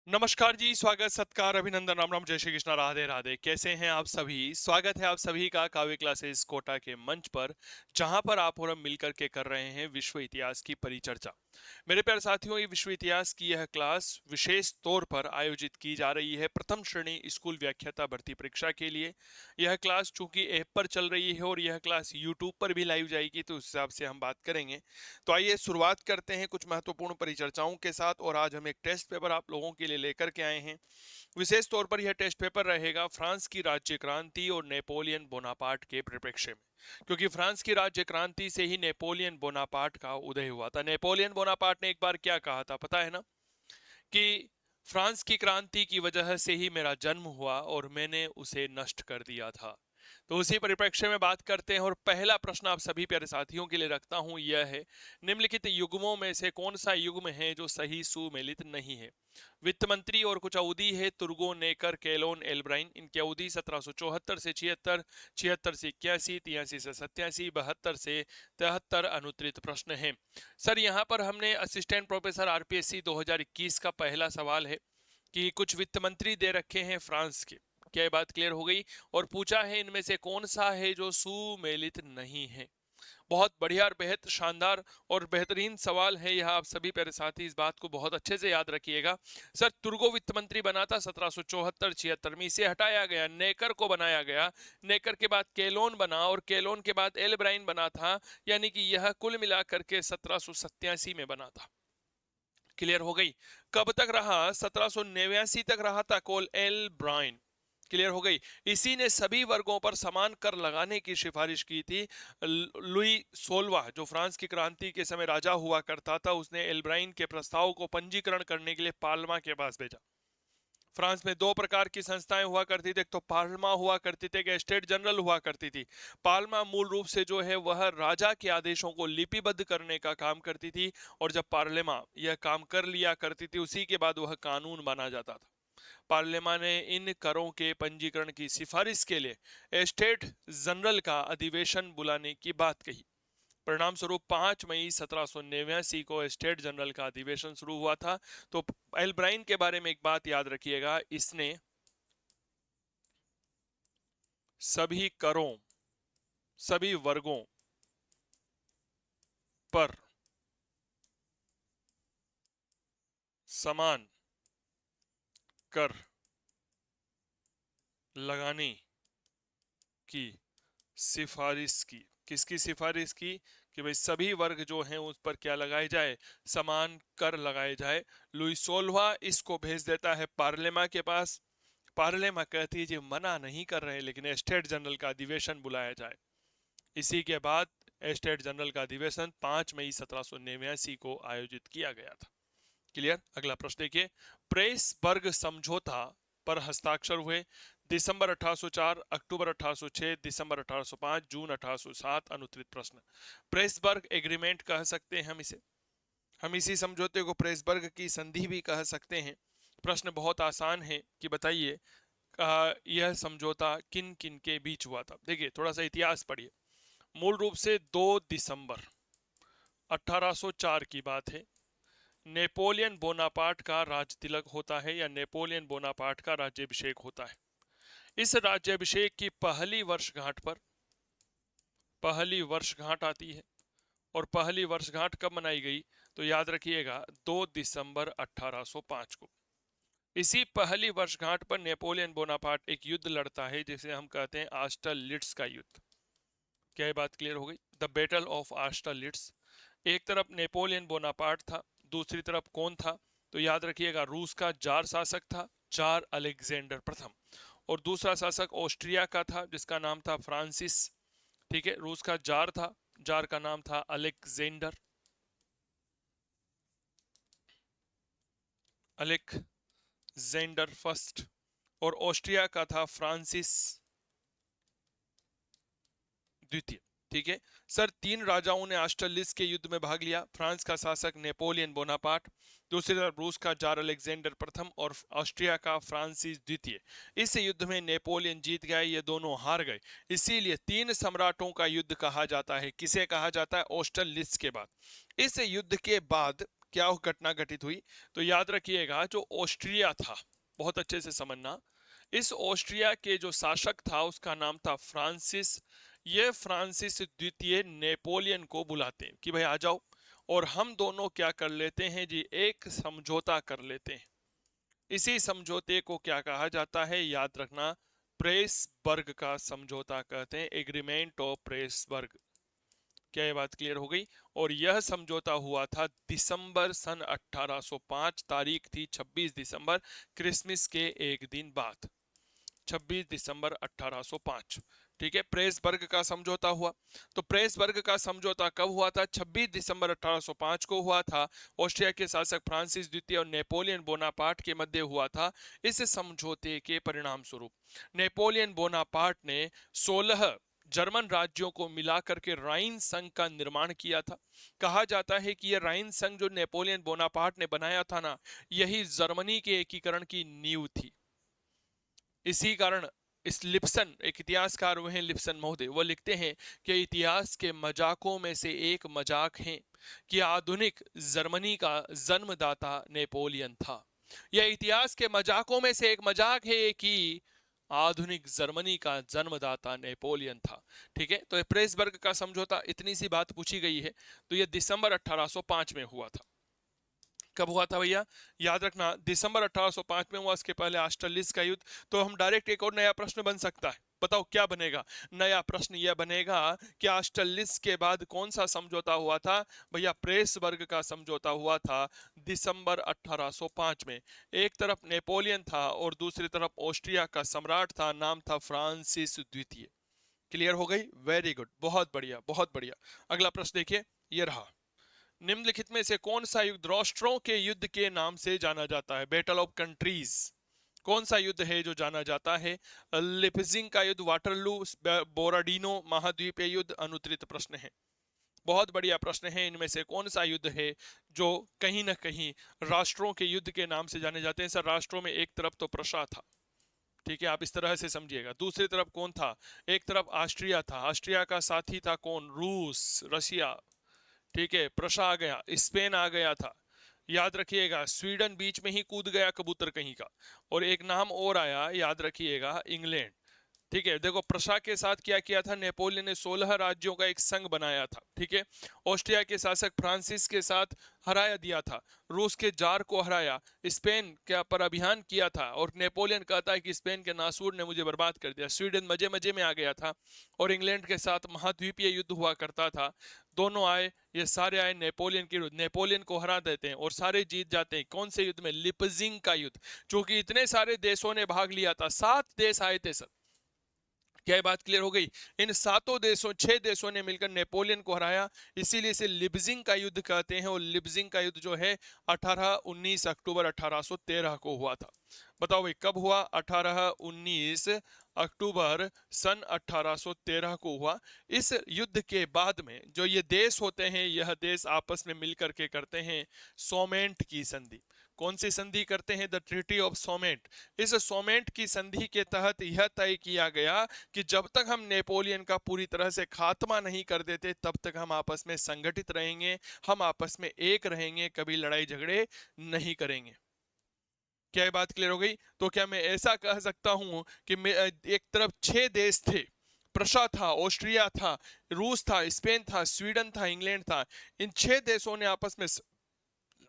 नमस्कार जी, स्वागत सत्कार अभिनंदन राम राम जय श्री कृष्णा राधे राधे। कैसे हैं आप सभी? स्वागत है आप सभी का काव्य क्लासेस कोटा के मंच पर, जहां पर आप और हम मिलकर के कर रहे हैं विश्व इतिहास की परिचर्चा। मेरे प्यारे साथियों, ये विश्व इतिहास की यह क्लास विशेष तौर पर आयोजित की जा रही है प्रथम श्रेणी स्कूल व्याख्याता भर्ती परीक्षा के लिए। यह क्लास चूंकि ऐप पर चल रही है और यह क्लास यूट्यूब पर भी लाइव जाएगी, तो उस हिसाब से हम बात करेंगे। तो आइए शुरुआत करते हैं कुछ महत्वपूर्ण परिचर्चाओं के साथ। और आज हम एक टेस्ट पेपर आप लोगों के लिए लेकर के आए हैं। विशेष तौर पर यह टेस्ट पेपर रहेगा फ्रांस की राज्य क्रांति और नेपोलियन बोनापार्ट के परिप्रेक्ष्य में, क्योंकि फ्रांस की राज्य क्रांति से ही नेपोलियन बोनापार्ट का उदय हुआ था। नेपोलियन बोनापार्ट ने एक बार क्या कहा था पता है ना, कि फ्रांस की क्रांति की वजह से ही मेरा जन्म हुआ और मैंने उसे नष्ट कर दिया था। तो उसी परिप्रेक्ष्य में बात करते हैं और पहला प्रश्न आप सभी प्यारे साथियों के लिए रखता हूं, यह है निम्नलिखित युग्मों में से कौन सा युग्म है जो सही सुमेलित नहीं है? वित्त मंत्री और कुछ अवधि है तुर्गो नेकर केलोन एल्ब्राइन। इनकी अवधि 1774 से 76, 76 से 81, 83 से 87, 72 से 73 अनुत्तरित प्रश्न है। सर यहाँ पर हमने असिस्टेंट प्रोफेसर आरपीएससी 2021 का पहला सवाल है कि कुछ वित्त मंत्री दे रखे हैं फ्रांस के। क्या ये बात क्लियर हो गई? और पूछा है इनमें से कौन सा है जो सुमेलित नहीं है। बहुत बढ़िया और बेहद शानदार और बेहतरीन सवाल है यह। आप सभी प्यारे साथी इस बात को बहुत अच्छे से याद रखिएगा। सर तुर्गो वित्त मंत्री बना था 1774-76 में, इसे हटाया गया, नेकर को बनाया गया। नेकर के बाद केलोन बना और केलोन के बाद एल ब्राइन बना था, यानी कि यह कुल मिलाकर के 1787 में बना था। क्लियर हो गई? कब तक रहा? 1789 तक रहा था कोल एल ब्राइन। क्लियर हो गई? इसी ने सभी वर्गों पर समान कर लगाने की सिफारिश की थी। लुई 16 जो फ्रांस की क्रांति के समय राजा हुआ करता था, उसने एल्ब्राइन के प्रस्ताव को पंजीकरण करने के लिए पार्लिमा के पास भेजा। फ्रांस में दो प्रकार की संस्थाएं हुआ करती थी, एक तो पार्लिमा हुआ करती थी, एक स्टेट जनरल हुआ करती थी। पार्लिमा मूल रूप से जो है वह राजा के आदेशों को लिपिबद्ध करने का काम करती थी, और जब पार्लिमा यह काम कर लिया करती थी, उसी के बाद वह कानून बना जाता था। पार्लियामेंट ने इन करों के पंजीकरण की सिफारिश के लिए स्टेट जनरल का अधिवेशन बुलाने की बात कही। परिणाम स्वरूप 5 मई 1789 को स्टेट जनरल का अधिवेशन शुरू हुआ था। तो एल ब्राइन के बारे में एक बात याद रखिएगा, इसने सभी करों, सभी वर्गों पर समान कर लगाने की सिफारिश की। किसकी सिफारिश की? कि भाई सभी वर्ग जो हैं उस पर क्या लगाए जाए? समान कर लगाए जाए। लुई 16 इसको भेज देता है पार्लियामेंट के पास। पार्लियामेंट कहती है जी मना नहीं कर रहे, लेकिन स्टेट जनरल का अधिवेशन बुलाया जाए। इसी के बाद स्टेट जनरल का अधिवेशन 5 मई 1789 को आयोजित किया गया था। क्लियर? अगला प्रश्न देखिए, प्रेसबर्ग समझौता पर हस्ताक्षर हुए दिसंबर 1804, अक्टूबर 1806, दिसंबर 1805, जून 1807। अनुत्तरित प्रश्न। प्रेसबर्ग एग्रीमेंट कह सकते हैं हम इसे। हम इसी समझौते को प्रेसबर्ग की संधि भी कह सकते हैं। प्रश्न बहुत आसान है कि बताइए यह समझौता किन किन के बीच हुआ था। देखिए थोड़ा सा इतिहास पढ़िए। मूल रूप से 2 दिसंबर 1804 की बात है। नेपोलियन बोनापार्ट का राज तिलक होता है, या नेपोलियन बोनापार्ट का राज्याभिषेक होता है। इस राज्याभिषेक की पहली वर्षगांठ पर पहली वर्षगांठ आती है। और पहली वर्षगांठ कब मनाई गई? तो याद रखिएगा 2 दिसंबर 1805 को। इसी पहली वर्षगांठ पर नेपोलियन बोनापार्ट एक युद्ध लड़ता है जिसे हम कहते हैं आस्टरलिट्स का युद्ध। क्या ये बात क्लियर हो गई? The battle of Austerlitz. एक तरफ नेपोलियन बोनापार्ट था, दूसरी तरफ कौन था? तो याद रखिएगा रूस का जार शासक था, जार अलेक्जेंडर प्रथम। और दूसरा शासक ऑस्ट्रिया का था जिसका नाम था फ्रांसिस। ठीक है, रूस का जार था, जार का नाम था अलेक्जेंडर, अलेक्जेंडर फर्स्ट। और ऑस्ट्रिया का था फ्रांसिस द्वितीय। ठीक है सर, तीन राजाओं ने ऑस्ट्रेलिस के युद्ध में भाग लिया। फ्रांस का शासक नेपोलियन बोनापार्ट, दूसरी तरफ रूस का जार अलेक्जेंडर प्रथम, और ऑस्ट्रिया का फ्रांसिस द्वितीय। इस युद्ध में नेपोलियन जीत गए, ये दोनों हार गए। इसीलिए तीन सम्राटों का युद्ध कहा जाता है। किसे कहा जाता है? ऑस्ट्रेलिस के बाद। इस युद्ध के बाद क्या घटना घटित हुई? तो याद रखिएगा, जो ऑस्ट्रिया था, बहुत अच्छे से समझना, इस ऑस्ट्रिया के जो शासक था उसका नाम था फ्रांसिस। ये फ्रांसिस द्वितीय नेपोलियन को बुलाते हैं कि भाई आ जाओ और हम दोनों क्या कर लेते हैं जी, एक समझौता कर लेते हैं। इसी समझौते को क्या कहा जाता है, याद रखना, प्रेसबर्ग का समझौता कहते हैं, एग्रीमेंट ऑफ प्रेसबर्ग। क्या ये बात क्लियर हो गई? और यह समझौता हुआ था दिसंबर सन 1805, तारीख थी 26 दिसंबर, क्रिसमस के एक दिन बाद, 26 दिसंबर 1805। ठीक है, प्रेसबर्ग का समझौता हुआ। तो प्रेसबर्ग का समझौता कब हुआ था? 26 दिसंबर 1805 को हुआ था। ऑस्ट्रिया के शासक फ्रांसिस द्वितीय और नेपोलियन बोनापार्ट के मध्य हुआ था। इस समझौते के परिणाम स्वरूप नेपोलियन बोनापार्ट ने 16 जर्मन राज्यों को मिलाकर के राइन संघ का निर्माण किया था। कहा जाता है कि यह राइन संघ जो नेपोलियन बोनापार्ट ने बनाया था ना, यही जर्मनी के एकीकरण की नींव थी। इसी कारण इस लिप्सन, एक इतिहासकार हुए हैं लिप्सन महोदय, वो लिखते हैं कि इतिहास के मजाकों में से एक मजाक है कि आधुनिक जर्मनी का जन्मदाता नेपोलियन था। यह इतिहास के मजाकों में से एक मजाक है कि आधुनिक जर्मनी का जन्मदाता नेपोलियन था। ठीक है, तो प्रेसबर्ग का समझौता, इतनी सी बात पूछी गई है। तो यह दिसंबर 1805 में हुआ था। कब हुआ था भैया? याद रखना, दिसंबर 1805 में हुआ। इसके पहले ऑस्ट्रेलिस का युद्ध। तो हम डायरेक्ट एक और नया प्रश्न बन सकता है, बताओ क्या बनेगा? नया प्रश्न यह बनेगा कि ऑस्ट्रेलिस के बाद कौन सा समझौता हुआ था? भैया प्रेसबर्ग का समझौता हुआ था दिसंबर 1805 में। एक तरफ नेपोलियन था और दूसरी तरफ ऑस्ट्रिया का सम्राट था, नाम था फ्रांसिस द्वितीय। क्लियर हो गई? वेरी गुड, बहुत बढ़िया बहुत बढ़िया। अगला प्रश्न देखिए, ये रहा। निम्नलिखित में से कौन सा युद्ध राष्ट्रों के युद्ध के नाम से जाना जाता है? Battle of countries. कौन सा युद्ध है जो जाना जाता है? लिपजिंग का युद्ध, वाटरलू, बोराडीनो महाद्वीपीय युद्ध, अनुत्तरित प्रश्न है। बहुत बढ़िया प्रश्न है। इनमें से कौन सा युद्ध है जो कहीं ना कहीं राष्ट्रों के युद्ध के नाम से जाने जाते हैं? सर, राष्ट्रों में एक तरफ तो प्रशा था, ठीक है, आप इस तरह से समझिएगा। दूसरी तरफ कौन था? एक तरफ ऑस्ट्रिया था, ऑस्ट्रिया का साथी था कौन? रूस, रशिया। ठीक है, प्रशा आ गया, स्पेन आ गया था। याद रखिएगा, स्वीडन बीच में ही कूद गया कबूतर कहीं का। और एक नाम और आया, याद रखिएगा, इंग्लैंड। ठीक है, देखो प्रशा के साथ क्या किया था नेपोलियन ने? 16 राज्यों का एक संघ बनाया था। ठीक है, ऑस्ट्रिया के शासक फ्रांसिस के साथ हराया दिया था, रूस के जार को हराया, स्पेन के पर अभियान किया था। और नेपोलियन कहता है कि स्पेन के नासूर ने मुझे बर्बाद कर दिया। स्वीडन मजे मजे में आ गया था और इंग्लैंड के साथ महाद्वीपीय युद्ध हुआ करता था। दोनों आए, ये सारे आए नेपोलियन के विरुद्ध, नेपोलियन को हरा देते हैं और सारे जीत जाते हैं। कौन से युद्ध में? लिपजिंग का युद्ध। क्योंकि इतने सारे देशों ने भाग लिया था, 7 देश आए थे सर। क्या बात क्लियर हो गई? इन 7 देशों, 6 देशों ने मिलकर नेपोलियन को हराया, इसीलिए इसे लिपजिंग का युद्ध कहते हैं। और लिपजिंग का युद्ध जो है 19 अक्टूबर 1813 को हुआ था। बताओ भाई कब हुआ? 19 अक्टूबर सन 1813 को हुआ। इस युद्ध के बाद में जो ये देश होते हैं, यह देश आपस में मिलकर के करते हैं सोमेंट की संधि। कौन सी संधि करते हैं? The treaty of Soment. इस सोमेंट की संधि के तहत यह तय किया गया कि जब तक हम नेपोलियन का पूरी तरह से खात्मा नहीं कर देते, तब तक हम आपस में संगठित रहेंगे, हम आपस में एक रहेंगे, कभी लड़ाई झगड़े नहीं करेंगे। क्या ये बात क्लियर हो गई? तो क्या मैं ऐसा कह सकता हूं कि एक तरफ 6 देश थे, प्रशा था, ऑस्ट्रिया था, रूस था, स्पेन था, स्वीडन था, इंग्लैंड था। इन 6 देशों ने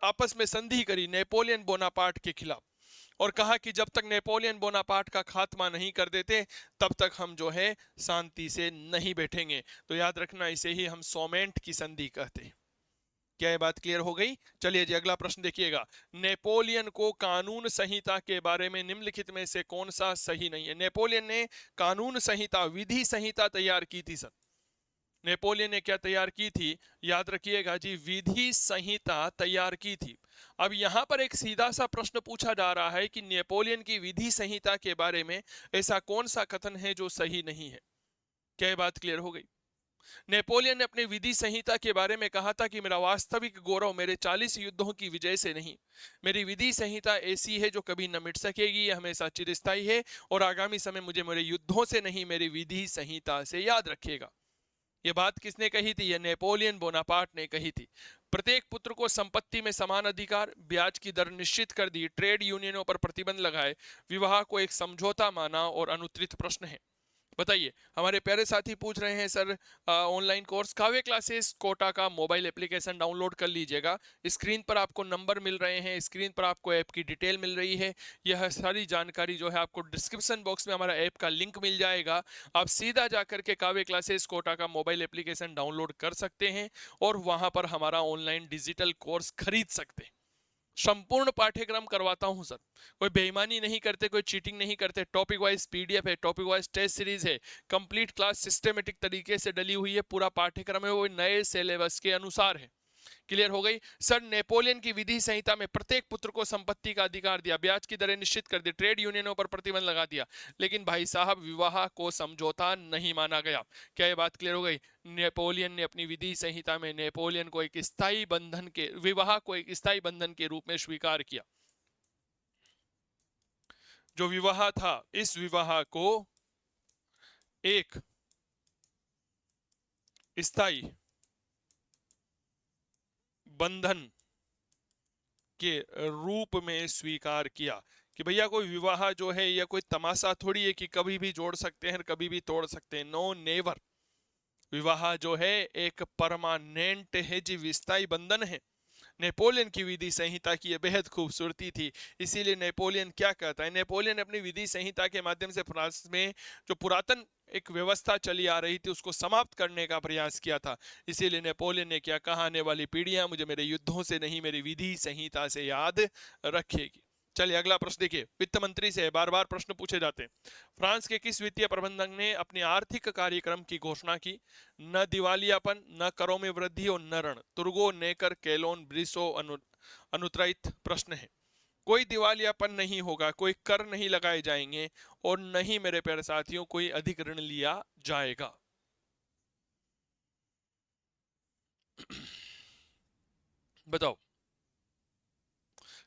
आपस में संधि करी नेपोलियन बोनापार्ट के खिलाफ और कहा कि जब तक नेपोलियन बोनापार्ट का खात्मा नहीं कर देते, तब तक हम जो है शांति से नहीं बैठेंगे। तो याद रखना, इसे ही हम सोमेंट की संधि कहते हैं। क्या ये बात क्लियर हो गई? चलिए जी, अगला प्रश्न देखिएगा। नेपोलियन को कानून संहिता के बारे में निम्नलिखित में से कौन सा सही नहीं है? नेपोलियन ने कानून संहिता, विधि संहिता तैयार की थी सर। नेपोलियन ने क्या तैयार की थी? याद रखिएगा जी, विधि संहिता तैयार की थी। अब यहां पर एक सीधा सा प्रश्न पूछा जा रहा है कि नेपोलियन की विधि संहिता के बारे में ऐसा कौन सा कथन है जो सही नहीं है? क्या ये बात क्लियर हो गई? नेपोलियन ने अपनी विधि संहिता के बारे में कहा था कि मेरा वास्तविक गौरव मेरे 40 युद्धों की विजय से नहीं, मेरी विधि संहिता ऐसी है जो कभी न मिट सकेगी, यह हमेशा चिरस्थायी है और आगामी समय मुझे मेरे युद्धों से नहीं, मेरी विधि संहिता से याद रखिएगा। ये बात किसने कही थी? ये नेपोलियन बोनापार्ट ने कही थी। प्रत्येक पुत्र को संपत्ति में समान अधिकार, ब्याज की दर निश्चित कर दी, ट्रेड यूनियनों पर प्रतिबंध लगाए, विवाह को एक समझौता माना और अनुत्तरित प्रश्न है। बताइए, हमारे प्यारे साथी पूछ रहे हैं सर, ऑनलाइन कोर्स काव्य क्लासेस कोटा का मोबाइल एप्लीकेशन डाउनलोड कर लीजिएगा। स्क्रीन पर आपको नंबर मिल रहे हैं, स्क्रीन पर आपको ऐप की डिटेल मिल रही है। यह सारी जानकारी जो है आपको डिस्क्रिप्शन बॉक्स में हमारा ऐप का लिंक मिल जाएगा। आप सीधा जाकर के काव्य क्लासेस कोटा का मोबाइल एप्लीकेशन डाउनलोड कर सकते हैं और वहां पर हमारा ऑनलाइन डिजिटल कोर्स खरीद सकते हैं। संपूर्ण पाठ्यक्रम करवाता हूं सर, कोई बेईमानी नहीं करते, कोई चीटिंग नहीं करते। टॉपिक वाइज पीडीएफ है, टॉपिक वाइज टेस्ट सीरीज है, कंप्लीट क्लास सिस्टमेटिक तरीके से डली हुई है। पूरा पाठ्यक्रम है वो नए सिलेबस के अनुसार है। क्लियर हो गई सर। नेपोलियन की विधि संहिता में प्रत्येक पुत्र को संपत्ति का अधिकार दिया, ब्याज की दरें निश्चित कर दी, ट्रेड यूनियनों पर प्रतिबंध लगा दिया, लेकिन भाई साहब विवाह को समझौता नहीं माना गया। क्या ये बात क्लियर हो गई? नेपोलियन ने अपनी विधि संहिता में नेपोलियन को एक स्थायी बंधन के विवाह को एक स्थायी बंधन के रूप में स्वीकार किया। जो विवाह था, इस विवाह को एक स्थायी बंधन के रूप में स्वीकार किया कि भैया कोई विवाह जो है या कोई तमाशा थोड़ी है कि कभी भी जोड़ सकते हैं कभी भी तोड़ सकते हैं। No never. विवाह जो है एक परमानेंट है जी, विस्थायी बंधन है। नेपोलियन की विधि संहिता की यह बेहद खूबसूरती थी। इसीलिए नेपोलियन क्या कहता है, नेपोलियन ने अपनी विधि संहिता के माध्यम से फ्रांस में जो पुरातन एक व्यवस्था चली आ रही थी उसको समाप्त करने का प्रयास किया था। इसीलिए नेपोलियन ने क्या कहा, आने वाली पीढ़ियां मुझे मेरे युद्धों से नहीं मेरी विधि संहिता से याद रखेगी। चलिए अगला प्रश्न देखिए, वित्त मंत्री से बार बार प्रश्न पूछे जाते हैं। फ्रांस के किस वित्तीय प्रबंधक ने अपने आर्थिक कार्यक्रम की घोषणा की? न दिवालियापन, न करों में वृद्धि और न ऋण। तुर्गो, नेकर, केलोन, ब्रिसो, अनुत्तरित प्रश्न है। कोई दिवालियापन नहीं होगा, कोई कर नहीं लगाए जाएंगे और नहीं मेरे प्यारे साथियों कोई अधिक ऋण लिया जाएगा। बताओ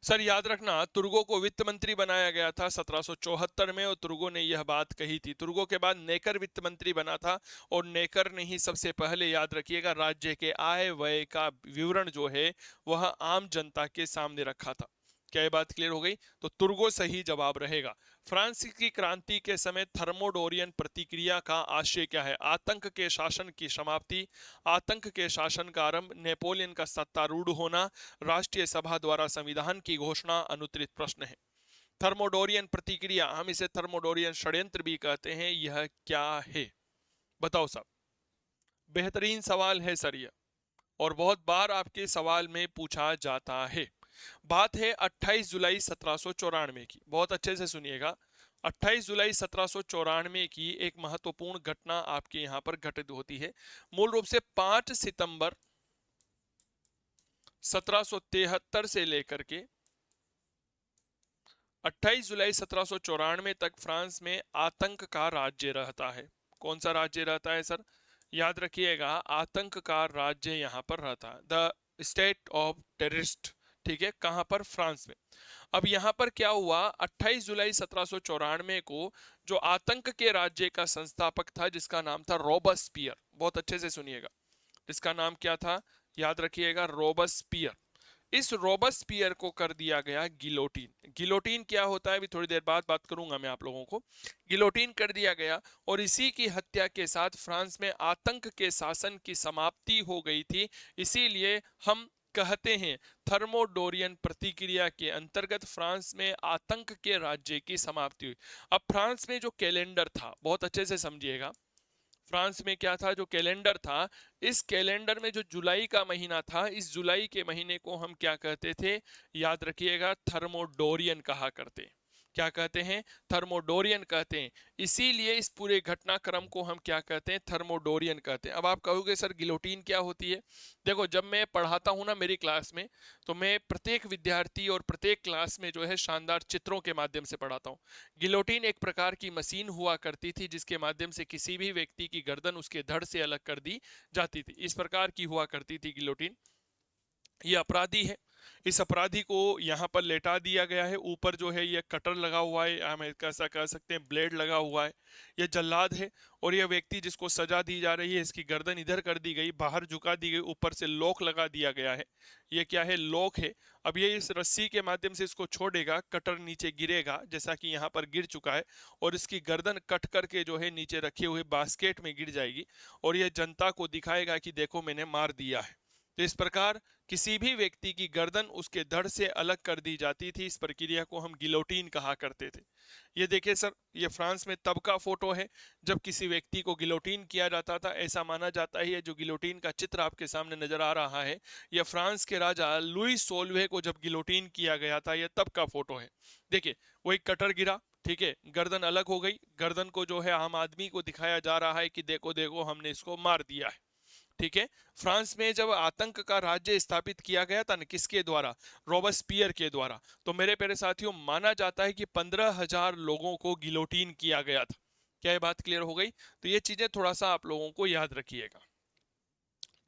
सर, याद रखना तुर्गो को वित्त मंत्री बनाया गया था 1774 में और तुर्गो ने यह बात कही थी। तुर्गो के बाद नेकर वित्त मंत्री बना था और नेकर ने ही सबसे पहले, याद रखिएगा, राज्य के आय व्यय का विवरण जो है वह आम जनता के सामने रखा था। क्या ये बात क्लियर हो गई? तो तुर्गो सही जवाब रहेगा। फ्रांस की क्रांति के समय थर्मोडोरियन प्रतिक्रिया का आशय क्या है? आतंक के शासन की समाप्ति, आतंक के शासन का आरंभ, नेपोलियन का सत्तारूढ़ होना, राष्ट्रीय सभा द्वारा संविधान की घोषणा। अनुत्तरित प्रश्न है। थर्मोडोरियन प्रतिक्रिया, हम इसे थर्मोडोरियन षड्यंत्र भी कहते हैं, यह क्या है? बताओ साहब। बेहतरीन सवाल है सर यह, और बहुत बार आपके सवाल में पूछा जाता है। बात है 28 जुलाई 1794 की, बहुत अच्छे से सुनिएगा। 28 जुलाई 1794 की एक महत्वपूर्ण घटना आपके यहां पर घटित होती है। मूल रूप से 5 सितंबर 1773 से लेकर के 28 जुलाई 1794 तक फ्रांस में आतंक का राज्य रहता है। कौन सा राज्य रहता है सर? याद रखिएगा, आतंक का राज्य यहां पर रहता है, द स्टेट ऑफ टेररिस्ट। ठीक है, कहां पर? फ्रांस में। अब यहां पर क्या हुआ, 28 जुलाई 1794 को जो आतंक के राज्य का संस्थापक था जिसका नाम था रोबस्पियर, बहुत अच्छे से सुनिएगा, जिसका नाम क्या था? याद रखिएगा, रोबस्पियर। इस रोबस्पियर को कर दिया गया गिलोटीन। गिलोटीन क्या होता है अभी थोड़ी देर बाद बात करूंगा मैं आप लोगों को। गिलोटीन कर दिया गया और इसी की हत्या के साथ फ्रांस में आतंक के शासन की समाप्ति हो गई थी। इसीलिए हम कहते हैं थर्मोडोरियन प्रतिक्रिया के अंतर्गत फ्रांस में आतंक के राज्य की समाप्ति हुई। अब फ्रांस में जो कैलेंडर था, बहुत अच्छे से समझिएगा, फ्रांस में क्या था? जो कैलेंडर था, इस कैलेंडर में जो जुलाई का महीना था, इस जुलाई के महीने को हम क्या कहते थे? याद रखिएगा, थर्मोडोरियन कहा करते। क्या कहते हैं? थर्मोडोरियन कहते हैं। इसीलिए इस पूरे घटनाक्रम को हम क्या कहते हैं? थर्मोडोरियन कहते हैं। अब आप कहोगे सर गिलोटीन क्या होती है? देखो, जब मैं पढ़ाता हूं ना मेरी क्लास में, तो मैं प्रत्येक विद्यार्थी और प्रत्येक क्लास में जो है शानदार चित्रों के माध्यम से पढ़ाता हूं। गिलोटीन एक प्रकार की मशीन हुआ करती थी जिसके माध्यम से किसी भी व्यक्ति की गर्दन उसके धड़ से अलग कर दी जाती थी। इस प्रकार की हुआ करती थी गिलोटीन। ये अपराधी है। इस अपराधी को यहाँ पर लेटा दिया गया है, ऊपर जो है ये कटर लगा हुआ है, हम ऐसा कह सकते हैं ब्लेड लगा हुआ है। ये जल्लाद है और यह व्यक्ति जिसको सजा दी जा रही है, इसकी गर्दन इधर कर दी गई, बाहर झुका दी गई, ऊपर से लॉक लगा दिया गया है। ये क्या है? लॉक है। अब ये इस रस्सी के माध्यम से इसको छोड़ेगा, कटर नीचे गिरेगा जैसा कि यहाँ पर गिर चुका है, और इसकी गर्दन कट करके जो है नीचे रखे हुए बास्केट में गिर जाएगी, और ये जनता को दिखाएगा कि देखो मैंने मार दिया है। तो इस प्रकार किसी भी व्यक्ति की गर्दन उसके धड़ से अलग कर दी जाती थी। इस प्रक्रिया को हम गिलोटीन कहा करते थे। ये देखिए सर, ये फ्रांस में तब का फोटो है जब किसी व्यक्ति को गिलोटीन किया जाता था। ऐसा माना जाता है, जो गिलोटीन का चित्र आपके सामने नजर आ रहा है, यह फ्रांस के राजा लुई 16वें को जब गिलोटीन किया गया था, यह तब का फोटो है। देखिए वही कटर गिरा, ठीक है, गर्दन अलग हो गई, गर्दन को जो है आम आदमी को दिखाया जा रहा है कि देखो देखो हमने इसको मार दिया है। ठीक है। फ्रांस में जब आतंक का राज्य स्थापित किया गया था ना, किसके द्वारा? रॉबस्पियर के द्वारा। तो मेरे प्यारे साथियों, माना जाता है कि 15,000 लोगों को गिलोटीन किया गया था। क्या ये बात क्लियर हो गई? तो ये चीजें थोड़ा सा आप लोगों को याद रखिएगा।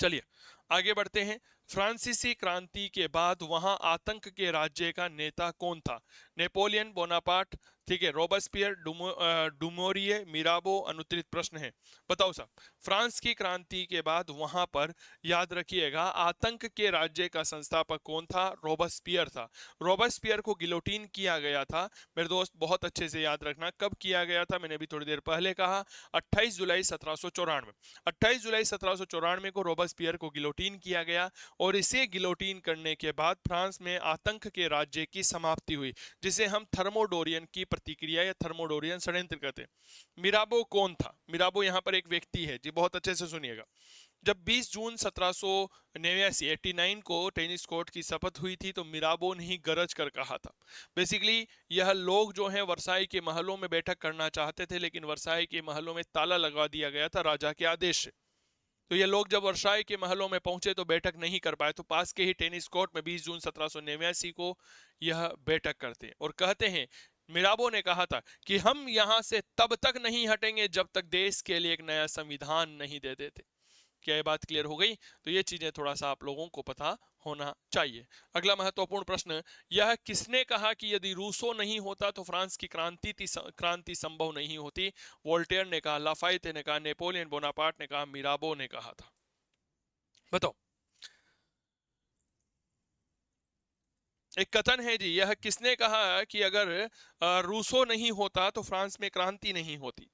चलिए आगे बढ़ते हैं। फ्रांसीसी क्रांति के बाद वहां आतंक के राज्य का नेता कौन था? नेपोलियन बोनापार्ट, ठीक है, रॉबस्पियर, डुमोरिये, मिराबो? अनुत्तरित प्रश्न है, बताओ साहब। फ्रांस की क्रांति के बाद वहां पर, याद रखिएगा, आतंक के राज्य का संस्थापक कौन था? रॉबस्पियर था। रॉबस्पियर को गिलोटीन किया गया था मेरे दोस्त, बहुत अच्छे से याद रखना। कब किया गया था? मैंने अभी थोड़ी देर पहले कहा, 28 जुलाई 1794। 28 जुलाई 1794 को रॉबस्पियर को गिलोटीन किया गया, और इसे गिलोटीन करने के बाद फ्रांस में आतंक के राज्य की समाप्ति हुई, जिसे हम थर्मोडोरियन की प्रतिक्रिया या थर्मोडोरियन षड्यंत्र कहते हैं। मिराबो कौन था? मिराबो यहाँ पर एक व्यक्ति है जी, बहुत अच्छे से सुनिएगा। जब 20 जून 1789 को टेनिस कोर्ट की शपथ हुई थी, तो मिराबो ने ही गरज कर कहा था। बेसिकली यह लोग जो हैं वर्साई के महलों में बैठक करना चाहते थे, लेकिन वर्साई के महलों में ताला लगा दिया गया था राजा के आदेश से। तो ये लोग जब वर्साई के महलों में पहुंचे तो बैठक नहीं कर पाए, तो पास के ही टेनिस कोर्ट में 20 जून 1789 को यह बैठक करते हैं और कहते हैं, मिराबो ने कहा था कि हम यहां से तब तक नहीं हटेंगे जब तक देश के लिए एक नया संविधान नहीं दे देते। क्या ये बात क्लियर हो गई? तो ये चीजें थोड़ा सा आप लोगों को पता होना चाहिए। अगला महत्वपूर्ण प्रश्न, यह किसने कहा कि यदि रूसो नहीं होता तो फ्रांस की क्रांति संभव नहीं होती? वोल्टेयर ने कहा, लाफाइते ने कहा, नेपोलियन बोनापार्ट ने कहा, मिराबो ने कहा था? बताओ। एक कथन है जी, यह किसने कहा कि अगर रूसो नहीं होता तो फ्रांस में क्रांति नहीं होती?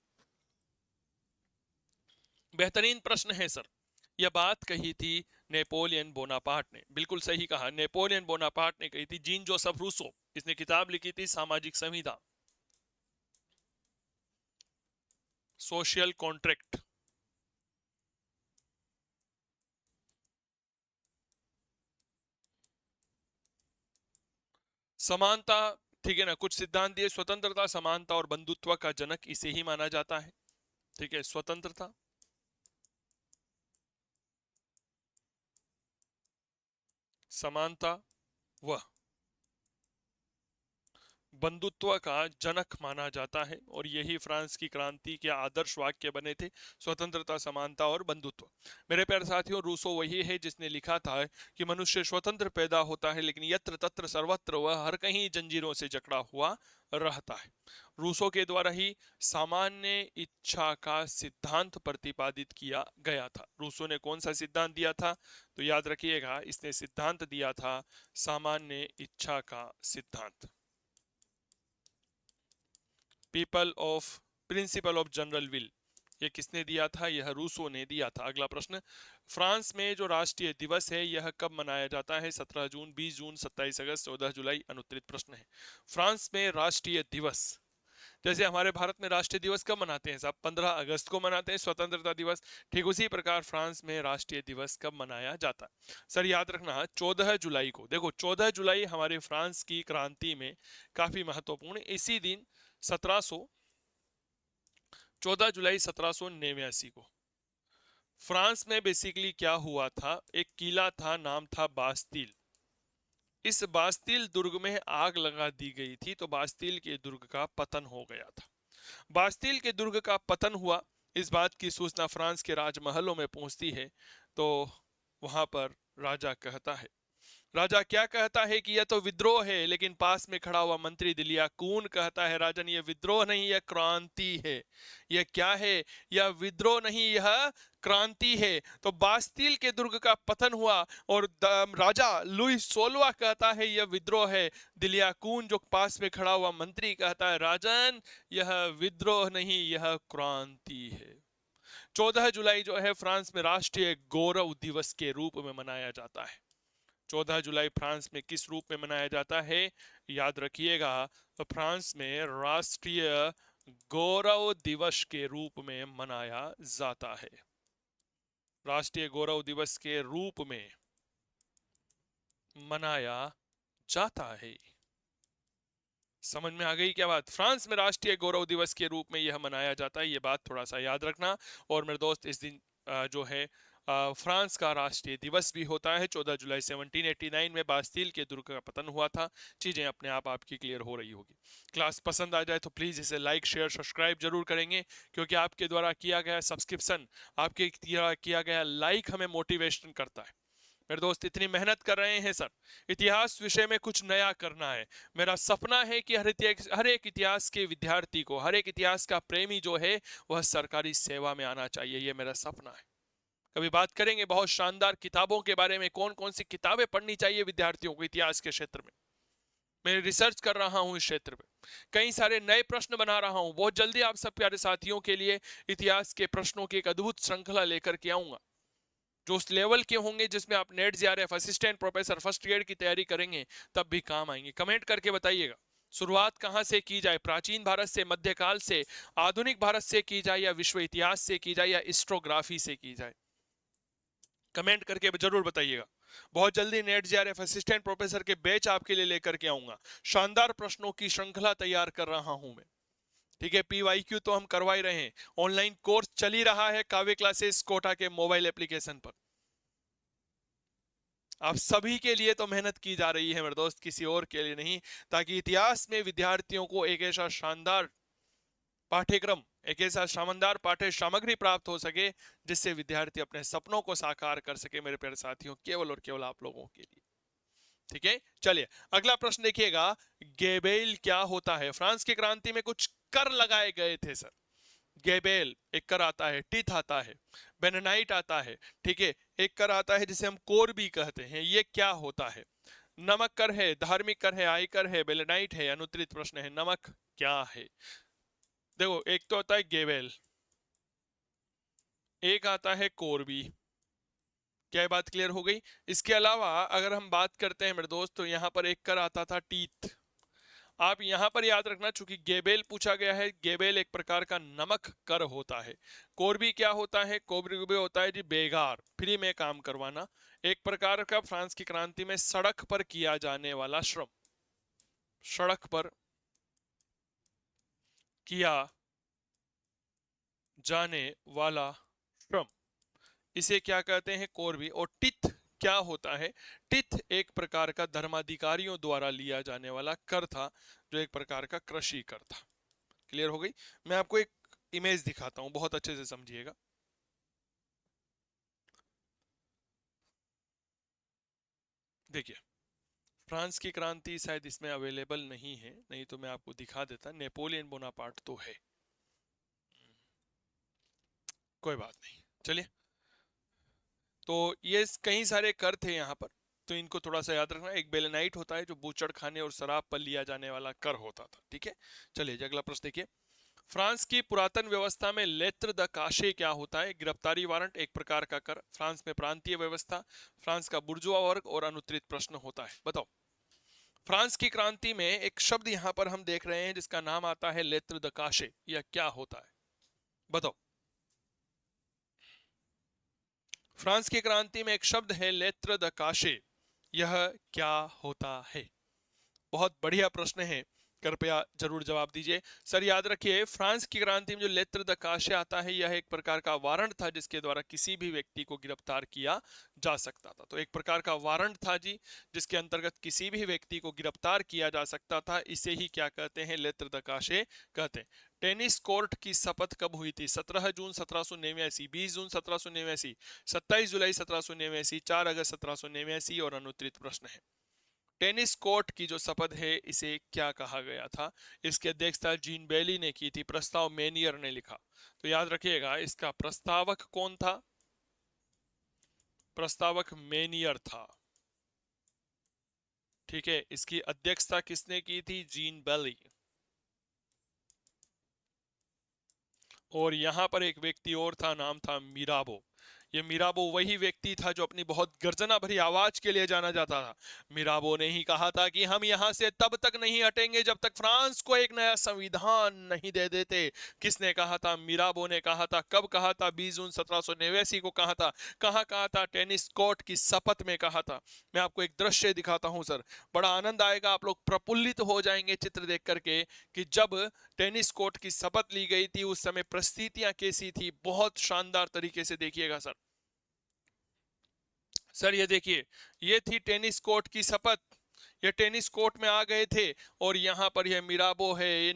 बेहतरीन प्रश्न है सर। यह बात कही थी नेपोलियन बोनापार्ट ने, बिल्कुल सही कहा, नेपोलियन बोनापार्ट ने कही थी। जीन जोसेफ रूसो, इसने किताब लिखी थी सामाजिक संविधा, सोशल कॉन्ट्रैक्ट। समानता, ठीक है ना, कुछ सिद्धांत दिए, स्वतंत्रता, समानता और बंधुत्व का जनक इसे ही माना जाता है। ठीक है, स्वतंत्रता, समानता व बंधुत्व का जनक माना जाता है, और यही फ्रांस की क्रांति के आदर्श वाक्य बने थे, स्वतंत्रता, समानता और बंधुत्व। मेरे प्यारे साथियों, रूसो वही है जिसने लिखा था कि मनुष्य स्वतंत्र पैदा होता है, लेकिन यत्र तत्र सर्वत्र वह हर कहीं जंजीरों से जकड़ा हुआ रहता है। रूसो के द्वारा ही सामान्य इच्छा का सिद्धांत प्रतिपादित किया गया था। रूसो ने कौन सा सिद्धांत दिया था? तो याद रखिएगा, इसने सिद्धांत दिया था सामान्य इच्छा का सिद्धांत, people of principle of general will. ये किसने दिया था? यह रूसो ने दिया था। अगला प्रश्न, फ्रांस में जो राष्ट्रीय दिवस है यह कब मनाया जाता है? 17 जून, 20 जून, 27 अगस्त, 14 जुलाई? अनुत्तरित प्रश्न है। फ्रांस में राष्ट्रीय दिवस, जैसे हमारे भारत में राष्ट्रीय दिवस कब मनाते हैं साहब? 15 अगस्त को मनाते हैं स्वतंत्रता दिवस। ठीक उसी प्रकार फ्रांस में राष्ट्रीय दिवस कब मनाया जाता है? सर याद रखना, 14 जुलाई को। देखो 14 जुलाई हमारे फ्रांस की क्रांति में काफी महत्वपूर्ण, इसी दिन 14 जुलाई 1789 को फ्रांस में बेसिकली क्या हुआ था, एक किला था, नाम था बास्तिल। इस बास्तिल दुर्ग में आग लगा दी गई थी, तो बास्तिल के दुर्ग का पतन हो गया था। बास्तिल के दुर्ग का पतन हुआ, इस बात की सूचना फ्रांस के राजमहलों में पहुंचती है, तो वहां पर राजा कहता है, राजा क्या कहता है कि यह तो विद्रोह है, लेकिन पास में खड़ा हुआ मंत्री दिलिया कून कहता है राजन यह विद्रोह नहीं यह क्रांति है। यह क्या है? यह विद्रोह नहीं, यह क्रांति है। तो बास्तील के दुर्ग का पतन हुआ और राजा लुई 16वां कहता है यह विद्रोह है। दिलिया कून जो पास में खड़ा हुआ मंत्री कहता है राजन यह विद्रोह नहीं यह क्रांति है। 14 जुलाई जो है फ्रांस में राष्ट्रीय गौरव दिवस के रूप में मनाया जाता है। 14 जुलाई फ्रांस में किस रूप में मनाया जाता है? याद रखिएगा, तो फ्रांस में राष्ट्रीय गौरव दिवस के रूप में मनाया जाता है। राष्ट्रीय गौरव दिवस के रूप में मनाया जाता है। समझ में आ गई क्या बात? फ्रांस में राष्ट्रीय गौरव दिवस के रूप में यह मनाया जाता है, यह बात थोड़ा सा याद रखना। और मेरे दोस्त इस दिन जो है फ्रांस का राष्ट्रीय दिवस भी होता है। 14 जुलाई 1789 में बास्तील के दुर्ग का पतन हुआ था। चीजें अपने आप आपकी क्लियर हो रही होगी। क्लास पसंद आ जाए तो प्लीज इसे लाइक शेयर सब्सक्राइब जरूर करेंगे, क्योंकि आपके द्वारा किया गया सब्सक्रिप्शन, आपके द्वारा किया गया लाइक हमें मोटिवेशन करता है। मेरे दोस्त इतनी मेहनत कर रहे हैं सर, इतिहास विषय में कुछ नया करना है। मेरा सपना है कि हर एक इतिहास के विद्यार्थी को, हर एक इतिहास का प्रेमी जो है वह सरकारी सेवा में आना चाहिए। यह मेरा सपना है। कभी बात करेंगे बहुत शानदार किताबों के बारे में, कौन कौन सी किताबें पढ़नी चाहिए विद्यार्थियों को इतिहास के क्षेत्र में। मैं रिसर्च कर रहा हूं इस क्षेत्र में, कई सारे नए प्रश्न बना रहा हूं। बहुत जल्दी आप सब प्यारे साथियों के लिए इतिहास के प्रश्नों की एक अद्भुत श्रृंखला लेकर के आऊंगा, जो उस लेवल के होंगे जिसमें आप net JRF, assistant professor, first grade की तैयारी करेंगे तब भी काम आएंगे। कमेंट करके बताइएगा शुरुआत कहां से की जाए, प्राचीन भारत से, मध्यकाल से, आधुनिक भारत से की जाए, या विश्व इतिहास से की जाए, या हिस्टोग्राफी से की जाए। कमेंट करके जरूर बताइएगा। बहुत जल्दी नेट जेआरएफ असिस्टेंट प्रोफेसर के बैच आपके लिए लेकर के आऊंगा। शानदार प्रश्नों की श्रृंखला तैयार कर रहा हूं मैं। ठीक है, पीवाईक्यू तो हम करवा ही रहे हैं, ऑनलाइन कोर्स चल ही रहा है काव्य क्लासेस कोटा के मोबाइल एप्लीकेशन पर। आप सभी के लिए तो मेहनत की जा रही है मेरे दोस्त, किसी और के लिए नहीं, ताकि इतिहास में विद्यार्थियों को एक ऐसा शानदार पाठ्यक्रम, एक ऐसा शानदार पाठ्य सामग्री प्राप्त हो सके जिससे विद्यार्थी अपने सपनों को साकार कर सके मेरे प्यारे साथियों, केवल और केवल आप लोगों के लिए। ठीक है, चलिए अगला प्रश्न देखिएगा। गेबेल क्या होता है? फ्रांस की क्रांति में कुछ कर लगाए गए थे सर। गेबेल एक कर आता है, टिथ आता है, बेनाइट आता है। ठीक है, एक कर आता है जिसे हम कोर भी कहते हैं। ये क्या होता है? नमक कर है, धार्मिक कर है, आयकर है, बेलेनाइट है। अनुत्तरित प्रश्न है, नमक क्या है? देखो, एक तो होता है गेबेल, एक आता है कोरबी। क्या ये बात क्लियर हो गई? इसके अलावा अगर हम बात करते हैं मेरे दोस्त, तो यहाँ पर एक कर आता था टीथ। आप यहां पर याद रखना, चूंकि गेबेल पूछा गया है, गेबेल एक प्रकार का नमक कर होता है। कोरबी क्या होता है? कोरबी होता है जी बेगार, फ्री में काम करवाना। एक प्रकार का फ्रांस की क्रांति में सड़क पर किया जाने वाला श्रम, सड़क पर किया जाने वाला श्रम, इसे क्या कहते हैं? कोरबी। और टिथ क्या होता है? टिथ एक प्रकार का धर्माधिकारियों द्वारा लिया जाने वाला कर था, जो एक प्रकार का कृषि कर था। क्लियर हो गई? मैं आपको एक इमेज दिखाता हूं, बहुत अच्छे से समझिएगा। देखिए, फ्रांस की क्रांति शायद इसमें अवेलेबल नहीं है, नहीं तो मैं आपको दिखा देता। नेपोलियन बोनापार्ट तो है, कोई बात नहीं, चलिए। तो ये कई सारे कर थे यहाँ पर, तो इनको थोड़ा सा याद रखना। एक बेलेनाइट होता है जो बूचड़ खाने और शराब पर लिया जाने वाला कर होता था। ठीक है, चलिए अगला प्रश्न देखिए। फ्रांस की पुरातन व्यवस्था में लेत्र द काशे क्या होता है? गिरफ्तारी वारंट एक प्रकार का कर। फ्रांस में प्रांतीय व्यवस्था, फ्रांस का बुर्जुआ वर्ग और अनुत्तरित प्रश्न होता है। बताओ, फ्रांस की क्रांति में एक शब्द यहां पर हम देख रहे हैं जिसका नाम आता है लेत्र द काशे। यह क्या होता है? बताओ, फ्रांस की क्रांति में एक शब्द है लेत्र द काशे, यह क्या होता है? बहुत बढ़िया प्रश्न है, कृपया जरूर जवाब दीजिए। सर याद रखिए, फ्रांस की क्रांति में जो लेत्र द काशे आता है, यह एक प्रकार का वारंट था जिसके द्वारा किसी भी व्यक्ति को गिरफ्तार किया जा सकता था। तो एक प्रकार का वारंट था जी, जिसके अंतर्गत किसी भी व्यक्ति को गिरफ्तार किया जा सकता था। इसे ही क्या कहते हैं? लेत्र द काशे कहते हैं। टेनिस कोर्ट की शपथ कब हुई थी? 17 जून 1789, 20 जून 1789, 27 जुलाई 1789, 4 अगस्त 1789 और अनुत्तरित प्रश्न है। टेनिस कोर्ट की जो शपथ है इसे क्या कहा गया था? इसकी अध्यक्षता जीन बेली ने की थी, प्रस्ताव मेनियर ने लिखा। तो याद रखिएगा इसका प्रस्तावक कौन था? प्रस्तावक मेनियर था। ठीक है, इसकी अध्यक्षता किसने की थी? जीन बेली। और यहां पर एक व्यक्ति और था, नाम था मिराबो। ये मिराबो वही व्यक्ति था जो अपनी बहुत गर्जना भरी आवाज के लिए जाना जाता था। मिराबो ने ही कहा था कि हम यहां से तब तक नहीं हटेंगे जब तक फ्रांस को एक नया संविधान नहीं दे देते। किसने कहा था? मिराबो ने कहा था। कब कहा था? 20 जून 1789 को कहा था। कहाँ कहा था? टेनिस कोर्ट की शपथ में कहा था। मैं आपको एक दृश्य दिखाता हूं सर, बड़ा आनंद आएगा, आप लोग प्रफुल्लित हो जाएंगे चित्र देख करके कि जब टेनिस कोर्ट की शपथ ली गई थी उस समय परिस्थितियां कैसी थी। बहुत शानदार तरीके से देखिएगा सर। सर ये देखिए, ये थी टेनिस कोर्ट की शपथ। ये टेनिस कोर्ट में आ गए थे और यहाँ पर ये मिराबो है, ये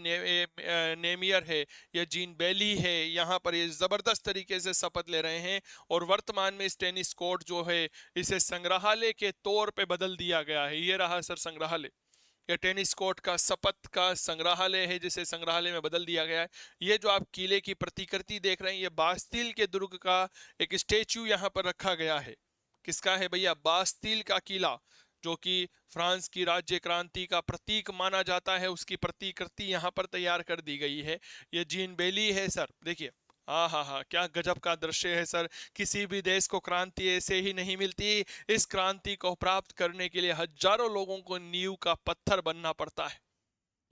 नेमियर है, ये जीन बेली है, यहाँ पर ये जबरदस्त तरीके से शपथ ले रहे हैं। और वर्तमान में इस टेनिस कोर्ट जो है इसे संग्रहालय के तौर पे बदल दिया गया है। ये रहा सर संग्रहालय। ये टेनिस कोर्ट का शपथ का संग्रहालय है जिसे संग्रहालय में बदल दिया गया है। ये जो आप किले की प्रतिकृति देख रहे हैं, ये बास्तिल के दुर्ग का एक स्टेच्यू यहाँ पर रखा गया है। किसका है भैया? बास्तिल का किला, जो कि फ्रांस की राज्य क्रांति का प्रतीक माना जाता है, उसकी प्रतिकृति यहाँ पर तैयार कर दी गई है। ये जीन बेली है सर, देखिए। हाँ हाँ हाँ, क्या गजब का दृश्य है सर। किसी भी देश को क्रांति ऐसे ही नहीं मिलती। इस क्रांति को प्राप्त करने के लिए हजारों लोगों को नींव का पत्थर बनना पड़ता है।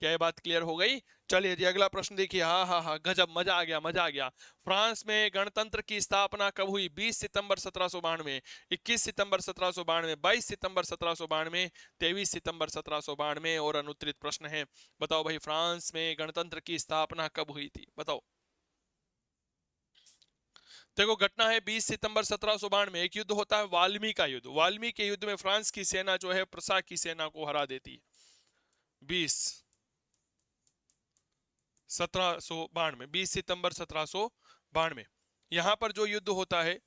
क्या ये बात क्लियर हो गई? चलिए जी अगला प्रश्न देखिए। हाँ हाँ हाँ, गजब, मजा आ गया, मजा आ गया। फ्रांस में गणतंत्र की स्थापना कब हुई? 20 सितंबर 1792, 21 सितंबर 1792, 22 सितंबर 1792, 23 सितंबर 1792 और अनुत्तरित प्रश्न है। बताओ भाई, फ्रांस में गणतंत्र की स्थापना कब हुई थी? बताओ। देखो घटना है 20 सितंबर 1792, एक युद्ध होता है वाल्मीकि का युद्ध। वाल्मीकि के युद्ध में फ्रांस की सेना जो है प्रसा की सेना को हरा देती है। 20 सितंबर 1792 यहां पर जो युद्ध होता है,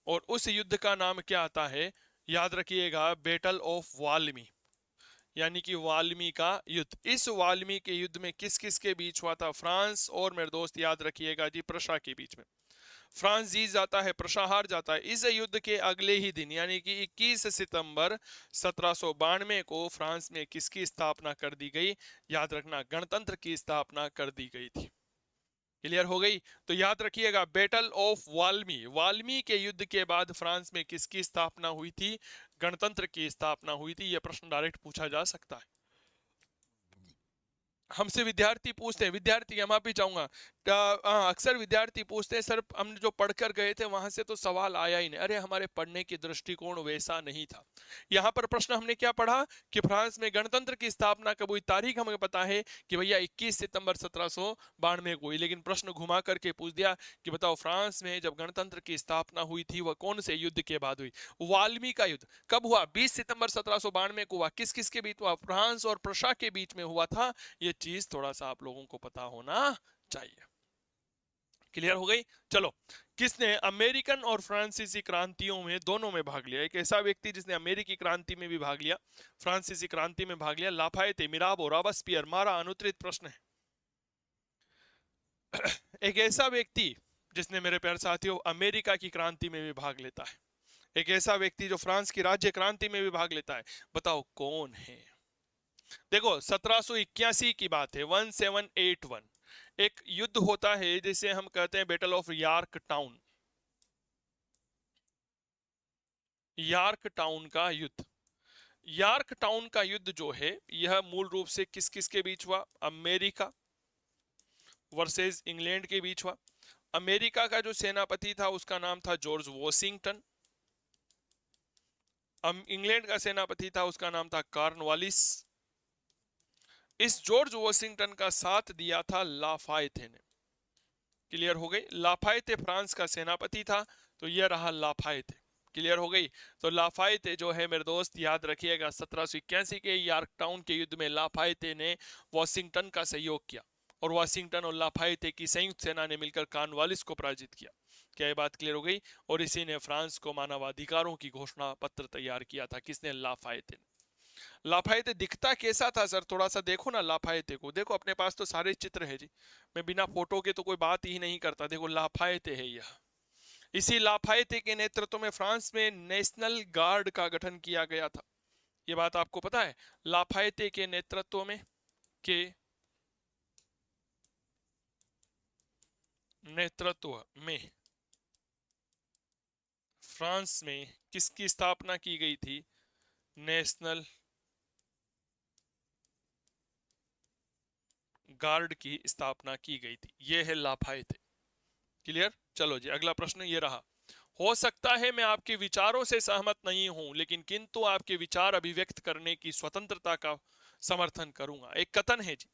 और उस युद्ध का नाम क्या आता है? याद रखिएगा, बैटल ऑफ वाल्मी, यानी कि वाल्मी का युद्ध। इस वाल्मी के युद्ध में किस किस के बीच हुआ था? फ्रांस और, मेरे दोस्त याद रखिएगा जी, प्रशा के बीच में। फ्रांस जीत जाता है, प्रशा हार जाता है। इस युद्ध के अगले ही दिन यानी कि 21 सितंबर 1792 को फ्रांस में किसकी स्थापना कर दी गई? याद रखना, गणतंत्र की स्थापना कर दी गई थी। क्लियर हो गई? तो याद रखिएगा, बैटल ऑफ वाल्मी, वाल्मी के युद्ध के बाद फ्रांस में किसकी स्थापना हुई थी? गणतंत्र की स्थापना हुई थी। यह प्रश्न डायरेक्ट पूछा जा सकता है। हमसे विद्यार्थी पूछते हैं, विद्यार्थी मैं माफी चाहूंगा, अक्सर विद्यार्थी पूछते हैं सर हमने जो पढ़कर गए थे वहां से तो सवाल आया ही नहीं। अरे हमारे पढ़ने की दृष्टिकोण वैसा नहीं था। यहाँ पर प्रश्न हमने क्या पढ़ा कि फ्रांस में गणतंत्र की स्थापना कब हुई? तारीख हमें पता है कि भैया 21 सितंबर 1792 को हुई, लेकिन प्रश्न घुमा करके पूछ दिया कि बताओ फ्रांस में जब गणतंत्र की स्थापना हुई थी वह कौन से युद्ध के बाद हुई? वाल्मीकि का युद्ध कब हुआ? 20 सितंबर 1792 को हुआ। किस किस के बीच हुआ? फ्रांस और प्रशा के बीच में हुआ था। ये चीज थोड़ा सा आप लोगों को पता होना चाहिए। क्लियर हो गई? चलो, किसने अमेरिकन और फ्रांसीसी क्रांतियों में दोनों में भाग लिया? एक ऐसा व्यक्ति जिसने अमेरिकी क्रांति में भी भाग लिया, फ्रांसीसी क्रांति में भाग लिया। लाफायते, मिराबो, रॉबस्पियर, मारा। अनुत्तरित प्रश्न है। एक ऐसा व्यक्ति जिसने, मेरे प्यारे साथियों, अमेरिका की क्रांति में भी भाग लेता है। एक ऐसा व्यक्ति जो फ्रांस की राज्य क्रांति में भी भाग लेता है। बताओ कौन है? देखो 1781 की बात है, 1781। एक युद्ध होता है जिसे हम कहते हैं battle of York town. York town का युद्ध, यार्क टाउन का युद्ध जो है यह मूल रूप से किस किस के बीच हुआ? अमेरिका वर्सेस इंग्लैंड के बीच हुआ। अमेरिका का जो सेनापति था उसका नाम था जॉर्ज वॉशिंगटन। इंग्लैंड का सेनापति था उसका नाम था कॉर्नवालिस। इस जॉर्ज वॉशिंगटन का साथ दिया था लाफायते ने। क्लियर हो गई? लाफायते फ्रांस का सेनापति था, तो यह रहा लाफायते। क्लियर हो गई? तो लाफायते जो है मेरे दोस्त याद रखिएगा, 1781 के यॉर्कटाउन के युद्ध में लाफायते ने वॉशिंगटन का सहयोग किया। और वाशिंगटन और लाफायते की संयुक्त सेना ने मिलकर कॉर्नवालिस को पराजित किया। क्या ये बात क्लियर हो गई? और इसी ने फ्रांस को मानवाधिकारों की घोषणा पत्र तैयार किया था। किसने? लाफायते ने। लाफायते दिखता कैसा था सर? थोड़ा सा देखो ना लाफायते को। देखो अपने पास तो सारे चित्र है जी, मैं बिना फोटो के तो कोई बात ही नहीं करता। देखो लाफायते है यह। इसी लाफायते के नेतृत्व में फ्रांस में नेशनल गार्ड का गठन किया गया था। ये बात आपको पता है? लाफायते के नेतृत्व में के नेतृत्व में फ्रांस में किसकी स्थापना की गई थी? नेशनल गार्ड की स्थापना की गई थी। यह है लाफायते। क्लियर? चलो जी, अगला प्रश्न ये रहा। हो सकता है मैं आपके विचारों से सहमत नहीं हूं, लेकिन किंतु आपके विचार अभिव्यक्त करने की स्वतंत्रता का समर्थन करूंगा। एक कथन है जी।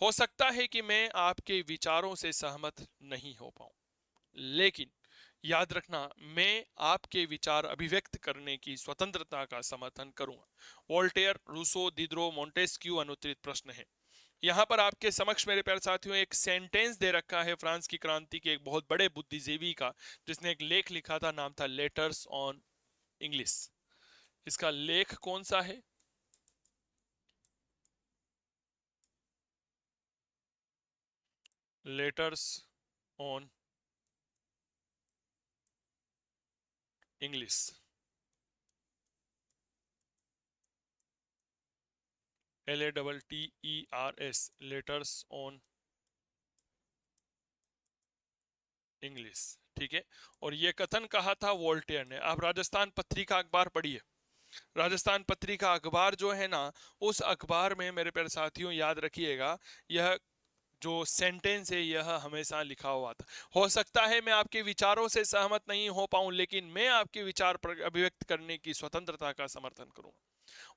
हो सकता है कि मैं आपके विचारों से सहमत नहीं हो पाऊं, लेकिन याद रखना, मैं आपके विचार अभिव्यक्त करने की स्वतंत्रता का समर्थन करूंगा। वोल्टेयर, रूसो, दिदरो, मोंटेस्क्यू अनुत्तरित प्रश्न है। यहां पर आपके समक्ष मेरे प्यारे साथियों एक सेंटेंस दे रखा है फ्रांस की क्रांति के एक बहुत बड़े बुद्धिजीवी का, जिसने एक लेख लिखा था, नाम था लेटर्स ऑन इंग्लिश। इसका लेख कौन सा है? Letters on English. LATTERS, letters on English. ठीक है। और ये कथन कहा था वोल्टेयर ने। आप राजस्थान पत्रिका अखबार पढ़िए। राजस्थान पत्रिका अखबार जो है ना, उस अखबार में मेरे प्यारे साथियों याद रखिएगा, यह जो सेंटेंस है यह हमेशा लिखा हुआ था। हो सकता है मैं आपके विचारों से सहमत नहीं हो पाऊं, लेकिन मैं आपके विचार पर अभिव्यक्त करने की स्वतंत्रता का समर्थन करूंगा।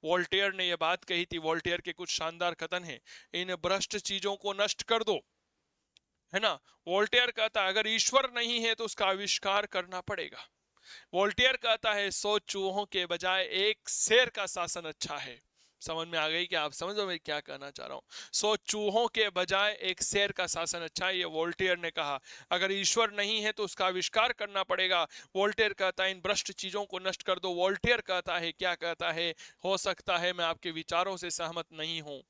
वोल्टेयर ने यह बात कही थी। वोल्टेयर के कुछ शानदार कथन हैं। इन भ्रष्ट चीजों को नष्ट कर दो, है ना। वोल्टेयर कहता है अगर ईश्वर नहीं है तो उसका आविष्कार करना पड़ेगा। वोल्टेयर कहता है 100 चूहों के बजाय एक शेर का शासन अच्छा है। समझ में आ गई कि आप समझो मैं क्या कहना चाह रहा हूं? 100 चूहों के बजाय एक शेर का शासन अच्छा है, ये वोल्टेयर ने कहा। अगर ईश्वर नहीं है तो उसका आविष्कार करना पड़ेगा। वोल्टेयर कहता है इन भ्रष्ट चीजों को नष्ट कर दो। वोल्टेयर कहता है, क्या कहता है? हो सकता है मैं आपके विचारों से सहमत नहीं हूं,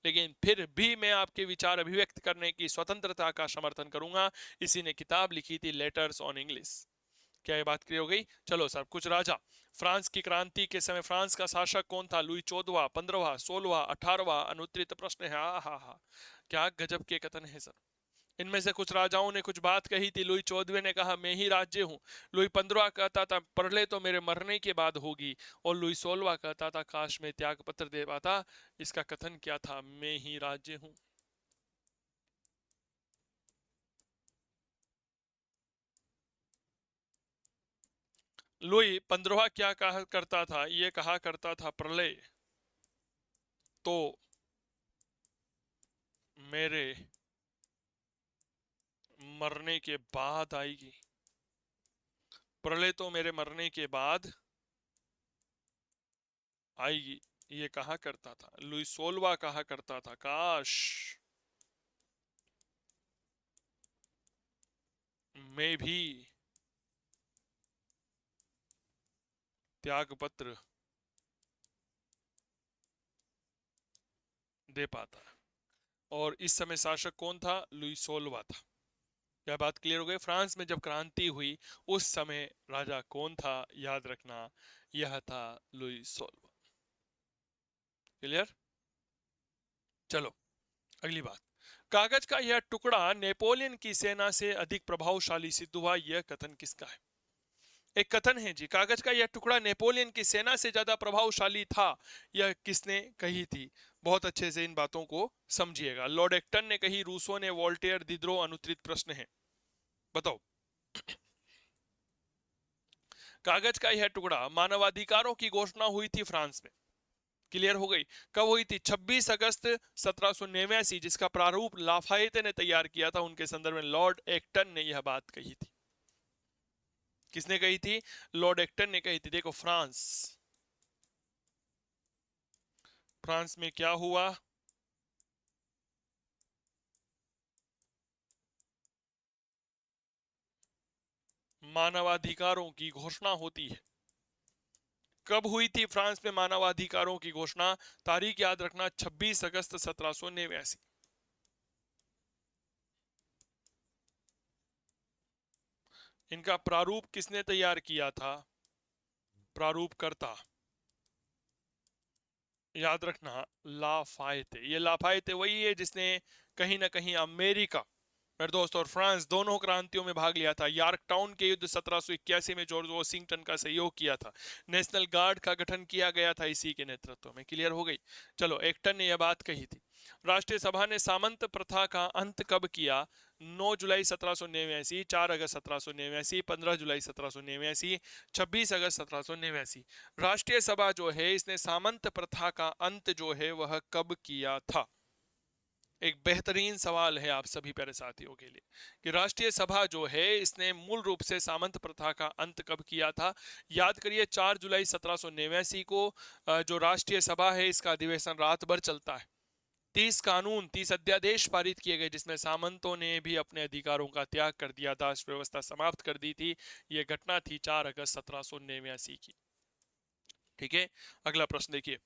लेकिन फिर भी मैं आपके विचार अभिव्यक्त करने की स्वतंत्रता का समर्थन करूंगा। इसी ने किताब लिखी थी लेटर्स ऑन इंग्लिश। क्या ये बात क्लियर हो गई? चलो सर, कुछ राजा। फ्रांस की क्रांति के समय फ्रांस का शासक कौन था? लुई 14वां, 15वां, 16वां, 18वां अनुत्तरित प्रश्न है। हा हा, क्या गजब के कथन है सर। इनमें से कुछ राजाओं ने कुछ बात कही थी। लुई 14वें ने कहा मैं ही राज्य हूँ। लुई 15वां कहता था प्रलय तो मेरे मरने के बाद होगी। और लुई 16वां कहता था काश मैं त्याग पत्र दे पाता। इसका कथन क्या था? मैं ही राज्य हूँ। लुई 15वां क्या कहा करता था? ये कहा करता था प्रलय तो मेरे मरने के बाद आएगी। प्रलय तो मेरे मरने के बाद आएगी, ये कहा करता था। लुई 16वां कहा करता था काश मैं भी त्याग पत्र दे पाता। और इस समय शासक कौन था? लुई 16वां था। यह बात क्लियर हो गई? फ्रांस में जब क्रांति हुई उस समय राजा कौन था? याद रखना, यह था लुई 16वां। क्लियर? चलो अगली बात। कागज का यह टुकड़ा नेपोलियन की सेना से अधिक प्रभावशाली सिद्ध हुआ, यह कथन किसका है? एक कथन है जी, कागज का यह टुकड़ा नेपोलियन की सेना से ज्यादा प्रभावशाली था। यह किसने कही थी? बहुत अच्छे से इन बातों को समझिएगा। लॉर्ड एक्टन ने कही, रूसो ने, वोल्टेयर, दिदरो अनुत्तरित प्रश्न है। बताओ। कागज का यह टुकड़ा, मानवाधिकारों की घोषणा हुई थी फ्रांस में। क्लियर हो गई? कब हुई थी? 26 अगस्त 1789, जिसका प्रारूप लाफायते ने तैयार किया था। उनके संदर्भ में लॉर्ड एक्टन ने यह बात कही थी। किसने कही थी? लॉर्ड एक्टन ने कही थी। देखो फ्रांस, फ्रांस में क्या हुआ? मानवाधिकारों की घोषणा होती है। कब हुई थी फ्रांस में मानवाधिकारों की घोषणा? तारीख याद रखना, 26 अगस्त 1789। इनका प्रारूप किसने तैयार किया था? प्रारूपकर्ता याद रखना, लाफायते। ये लाफायते वही है जिसने कहीं ना कहीं अमेरिका, मेरे दोस्त, और फ्रांस दोनों क्रांतियों में भाग लिया था। यॉर्क टाउन के युद्ध 1781 में जॉर्ज वॉशिंगटन का सहयोग किया था। नेशनल गार्ड का गठन किया गया था इसी के नेतृत्व में। क्लियर हो गई? चलो, एक्टन ने यह बात कही थी। राष्ट्रीय सभा ने सामंत प्रथा का अंत कब किया? 9 जुलाई 1789, 4 अगस्त 1789, 15 जुलाई 1789, 26 अगस्त 1789। राष्ट्रीय सभा जो है इसने सामंत प्रथा का अंत जो है वह कब किया था? एक बेहतरीन सवाल है आप सभी प्यारे साथियों के लिए कि राष्ट्रीय सभा जो है इसने मूल रूप से सामंत प्रथा का अंत कब किया था। याद करिए, 4 जुलाई 1789 को जो राष्ट्रीय सभा है इसका अधिवेशन रात भर चलता है। 30 कानून, 30 अध्यादेश पारित किए गए जिसमें सामंतों ने भी अपने अधिकारों का त्याग कर दिया, दास व्यवस्था समाप्त कर दी थी। यह घटना थी 4 अगस्त 1789 की। ठीक है, अगला प्रश्न देखिए।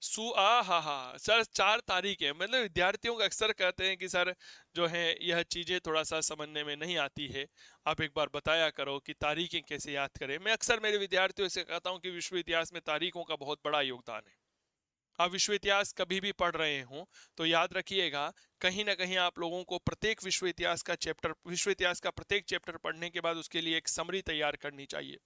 सु आ हा सर, 4 तारीख है। मतलब विद्यार्थियों का अक्सर कहते हैं कि सर जो है यह चीजें थोड़ा सा समझने में नहीं आती है, आप एक बार बताया करो कि तारीखें कैसे याद करें। मैं अक्सर मेरे विद्यार्थियों से कहता हूं कि विश्व इतिहास में तारीखों का बहुत बड़ा योगदान है। आप विश्व इतिहास कभी भी पढ़ रहे हो तो याद रखिएगा, कहीं ना कहीं आप लोगों को प्रत्येक विश्व इतिहास का चैप्टर, विश्व इतिहास का प्रत्येक चैप्टर पढ़ने के बाद उसके लिए एक समरी तैयार करनी चाहिए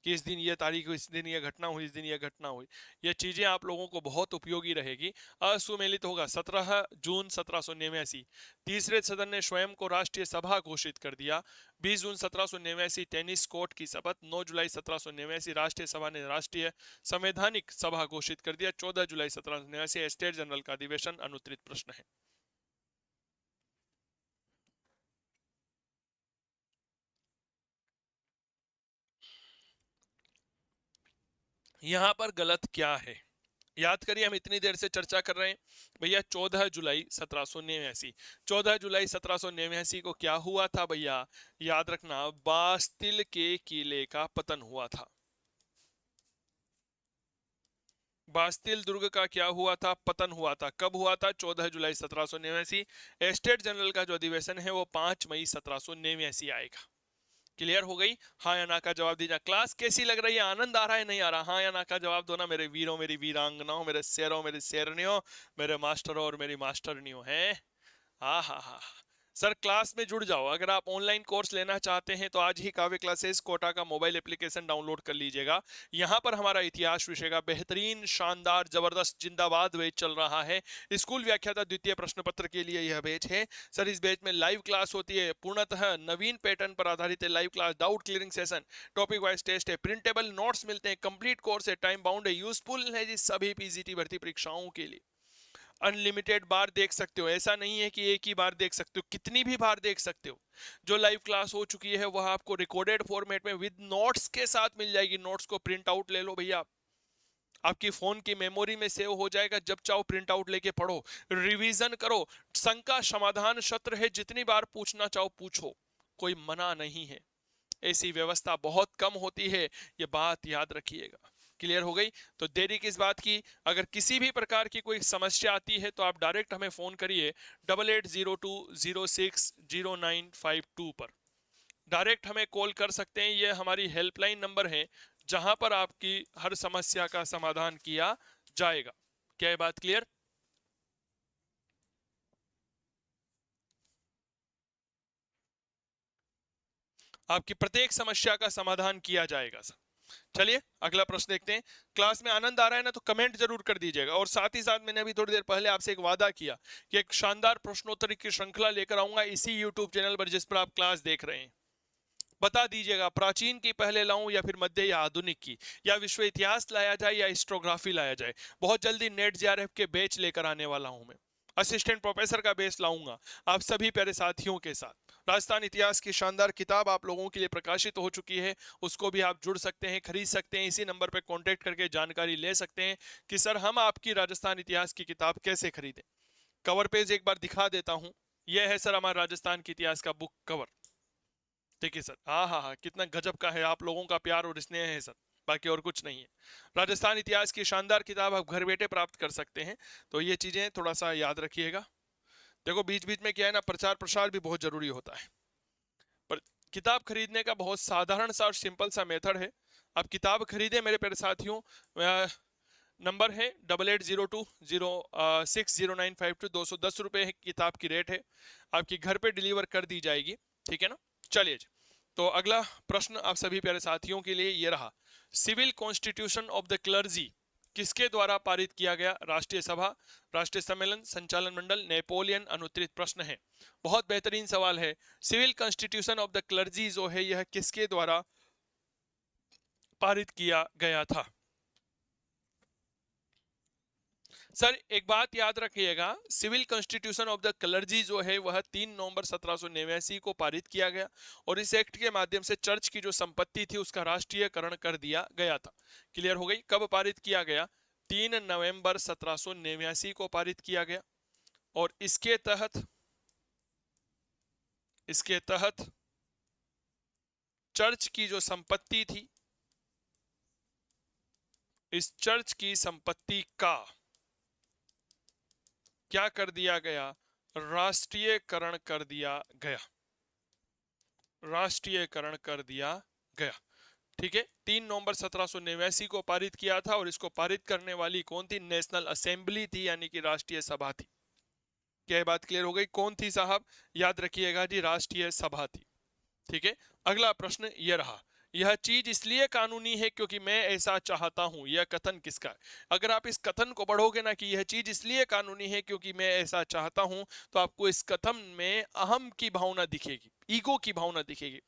कि इस दिन ये तारीख हुई, इस दिन ये घटना हुई, इस दिन ये घटना हुई। ये चीजें आप लोगों को बहुत उपयोगी रहेगी। असुमेलित होगा 17 जून 1789, तीसरे सदन ने स्वयं को राष्ट्रीय सभा घोषित कर दिया। 20 जून 1789 टेनिस कोर्ट की शपथ। 9 जुलाई 1789 राष्ट्रीय सभा ने राष्ट्रीय संवैधानिक सभा घोषित कर दिया। 14 जुलाई 1789 स्टेट जनरल का अधिवेशन। अनुत्तरित प्रश्न है। यहां पर गलत क्या है? याद करिए, हम इतनी देर से चर्चा कर रहे हैं भैया। 14 जुलाई 1789, 14 जुलाई 1789 को क्या हुआ था भैया? याद रखना, बास्तिल के किले का पतन हुआ था। बास्तिल दुर्ग का क्या हुआ था? पतन हुआ था। कब हुआ था? 14 जुलाई 1789। स्टेट जनरल का जो अधिवेशन है वो 5 मई 1789 आएगा। क्लियर हो गई? हाँ या ना का जवाब दीजिए। क्लास कैसी लग रही है? आनंद आ रहा है, नहीं आ रहा? हाँ या ना का जवाब दो ना मेरे वीरों, मेरी वीरांगनाओं, मेरे शेरों, मेरी शेरनियों, मेरे मास्टरों और मेरी मास्टरनियों हैं। हाँ हाँ हाँ। सर क्लास में जुड़ जाओ। अगर आप ऑनलाइन कोर्स लेना चाहते हैं तो आज ही काव्य क्लासेस कोटा का मोबाइल एप्लीकेशन डाउनलोड कर लीजिएगा। यहाँ पर हमारा इतिहास विषय का बेहतरीन, शानदार, जबरदस्त, जिंदाबाद बैच चल रहा है। स्कूल व्याख्याता द्वितीय प्रश्न पत्र के लिए यह बैच है। सर इस बैच में लाइव क्लास होती है, पूर्णतः नवीन पैटर्न पर आधारित है। Live class, doubt clearing session, topic wise test है, प्रिंटेबल नोट्स मिलते हैं, कंप्लीट कोर्स है, टाइम बाउंड है, यूजफुल है जी सभी पीजीटी भर्ती परीक्षाओं के लिए। अनलिमिटेड बार देख सकते हो, ऐसा नहीं है कि एक ही बार देख सकते हो, कितनी भी बार देख सकते हो। जो लाइव क्लास हो चुकी है वह आपको रिकॉर्डेड फॉर्मेट में विद नोट्स के साथ मिल जाएगी। नोट्स को प्रिंट आउट ले लो भैया, आपकी फोन की मेमोरी में सेव हो जाएगा। जब चाहो प्रिंट आउट लेके पढ़ो, रिवीजन करो। शंका समाधान सत्र है, जितनी बार पूछना चाहो पूछो, कोई मना नहीं है। ऐसी व्यवस्था बहुत कम होती है, ये बात याद रखिएगा। क्लियर हो गई? तो देरी किस बात की? अगर किसी भी प्रकार की कोई समस्या आती है तो आप डायरेक्ट हमें फोन करिए 8802060952 पर। डायरेक्ट हमें कॉल कर सकते हैं, ये हमारी हेल्पलाइन नंबर है जहां पर आपकी हर समस्या का समाधान किया जाएगा। क्या ये बात क्लियर? आपकी प्रत्येक समस्या का समाधान किया जाएगा सर। चलिए अगला प्रश्न देखते हैं। क्लास में आनंद आ रहा है ना, तो कमेंट जरूर कर दीजिएगा। और साथ ही साथ मैंने अभी थोड़ी देर पहले आपसे एक वादा किया कि एक शानदार प्रश्नोत्तरी की श्रृंखला लेकर आऊंगा इसी यूट्यूब चैनल पर जिस पर आप क्लास देख रहे हैं। बता दीजिएगा, प्राचीन की पहले लाऊं या फिर मध्य या आधुनिक की, या विश्व इतिहास लाया जाए या हिस्टोग्राफी लाया जाए। बहुत जल्दी नेट जेआरएफ के बैच लेकर आने वाला हूं मैं। असिस्टेंट प्रोफेसर का बेस लाऊंगा आप सभी प्यारे साथियों के साथ। राजस्थान इतिहास की शानदार किताब आप लोगों के लिए प्रकाशित हो चुकी है, उसको भी आप जुड़ सकते हैं, खरीद सकते हैं। इसी नंबर पर कांटेक्ट करके जानकारी ले सकते हैं कि सर हम आपकी राजस्थान इतिहास की किताब कैसे खरीदें। कवर पेज एक बार दिखा देता हूं। यह है सर हमारा राजस्थान के इतिहास का बुक कवर। देखिए सर, हाँ हाँ हाँ, कितना गजब का है आप लोगों का प्यार और स्नेह है सर, बाकी और कुछ नहीं है। राजस्थान इतिहास की शानदार किताब आप घर बैठे प्राप्त कर सकते हैं, तो ये चीजें थोड़ा सा याद रखिएगा। देखो बीच बीच में क्या है ना, प्रचार प्रसार भी बहुत जरूरी होता है। पर किताब खरीदने का बहुत साधारण सा और सिंपल सा मेथड है। आप किताब खरीदें मेरे प्यारे साथियों। नंबर है 8802060952, 210 रुपये किताब की रेट है, आपकी घर पे डिलीवर कर दी जाएगी। ठीक है ना। चलिए जी, तो अगला प्रश्न आप सभी प्यारे साथियों के लिए ये रहा, civil constitution of the clergy किसके द्वारा पारित किया गया? राष्ट्रीय सभा, राष्ट्रीय सम्मेलन, संचालन मंडल, नेपोलियन? अनुत्तरित प्रश्न है। बहुत बेहतरीन सवाल है। Civil constitution of the clergy जो है यह किसके द्वारा पारित किया गया था? सर एक बात याद रखिएगा, civil constitution of the clergy जो है वह 3 नवंबर 1789 को पारित किया गया और इस एक्ट के माध्यम से चर्च की जो संपत्ति थी उसका राष्ट्रीयकरण कर दिया गया था। क्लियर हो गई? कब पारित किया गया? 3 नवंबर 1789 को पारित किया गया। और इसके तहत चर्च की जो संपत्ति थी, इस चर्च की संपत्ति का क्या कर दिया गया? राष्ट्रीयकरण कर दिया गया। राष्ट्रीयकरण कर दिया गया। ठीक है। 3 नवंबर 1789 को पारित किया था और इसको पारित करने वाली कौन थी? नेशनल असेंबली थी, यानी कि राष्ट्रीय सभा थी। क्या ये बात क्लियर हो गई? कौन थी साहब? याद रखिएगा जी, राष्ट्रीय सभा थी। ठीक है। अगला प्रश्न यह रहा, यह चीज इसलिए कानूनी है क्योंकि मैं ऐसा चाहता हूं, यह कथन किसका है? अगर आप इस कथन को पढ़ोगे ना कि यह चीज इसलिए कानूनी है क्योंकि मैं ऐसा चाहता हूं, तो आपको इस कथन में अहम की भावना दिखेगी, ईगो की भावना दिखेगी।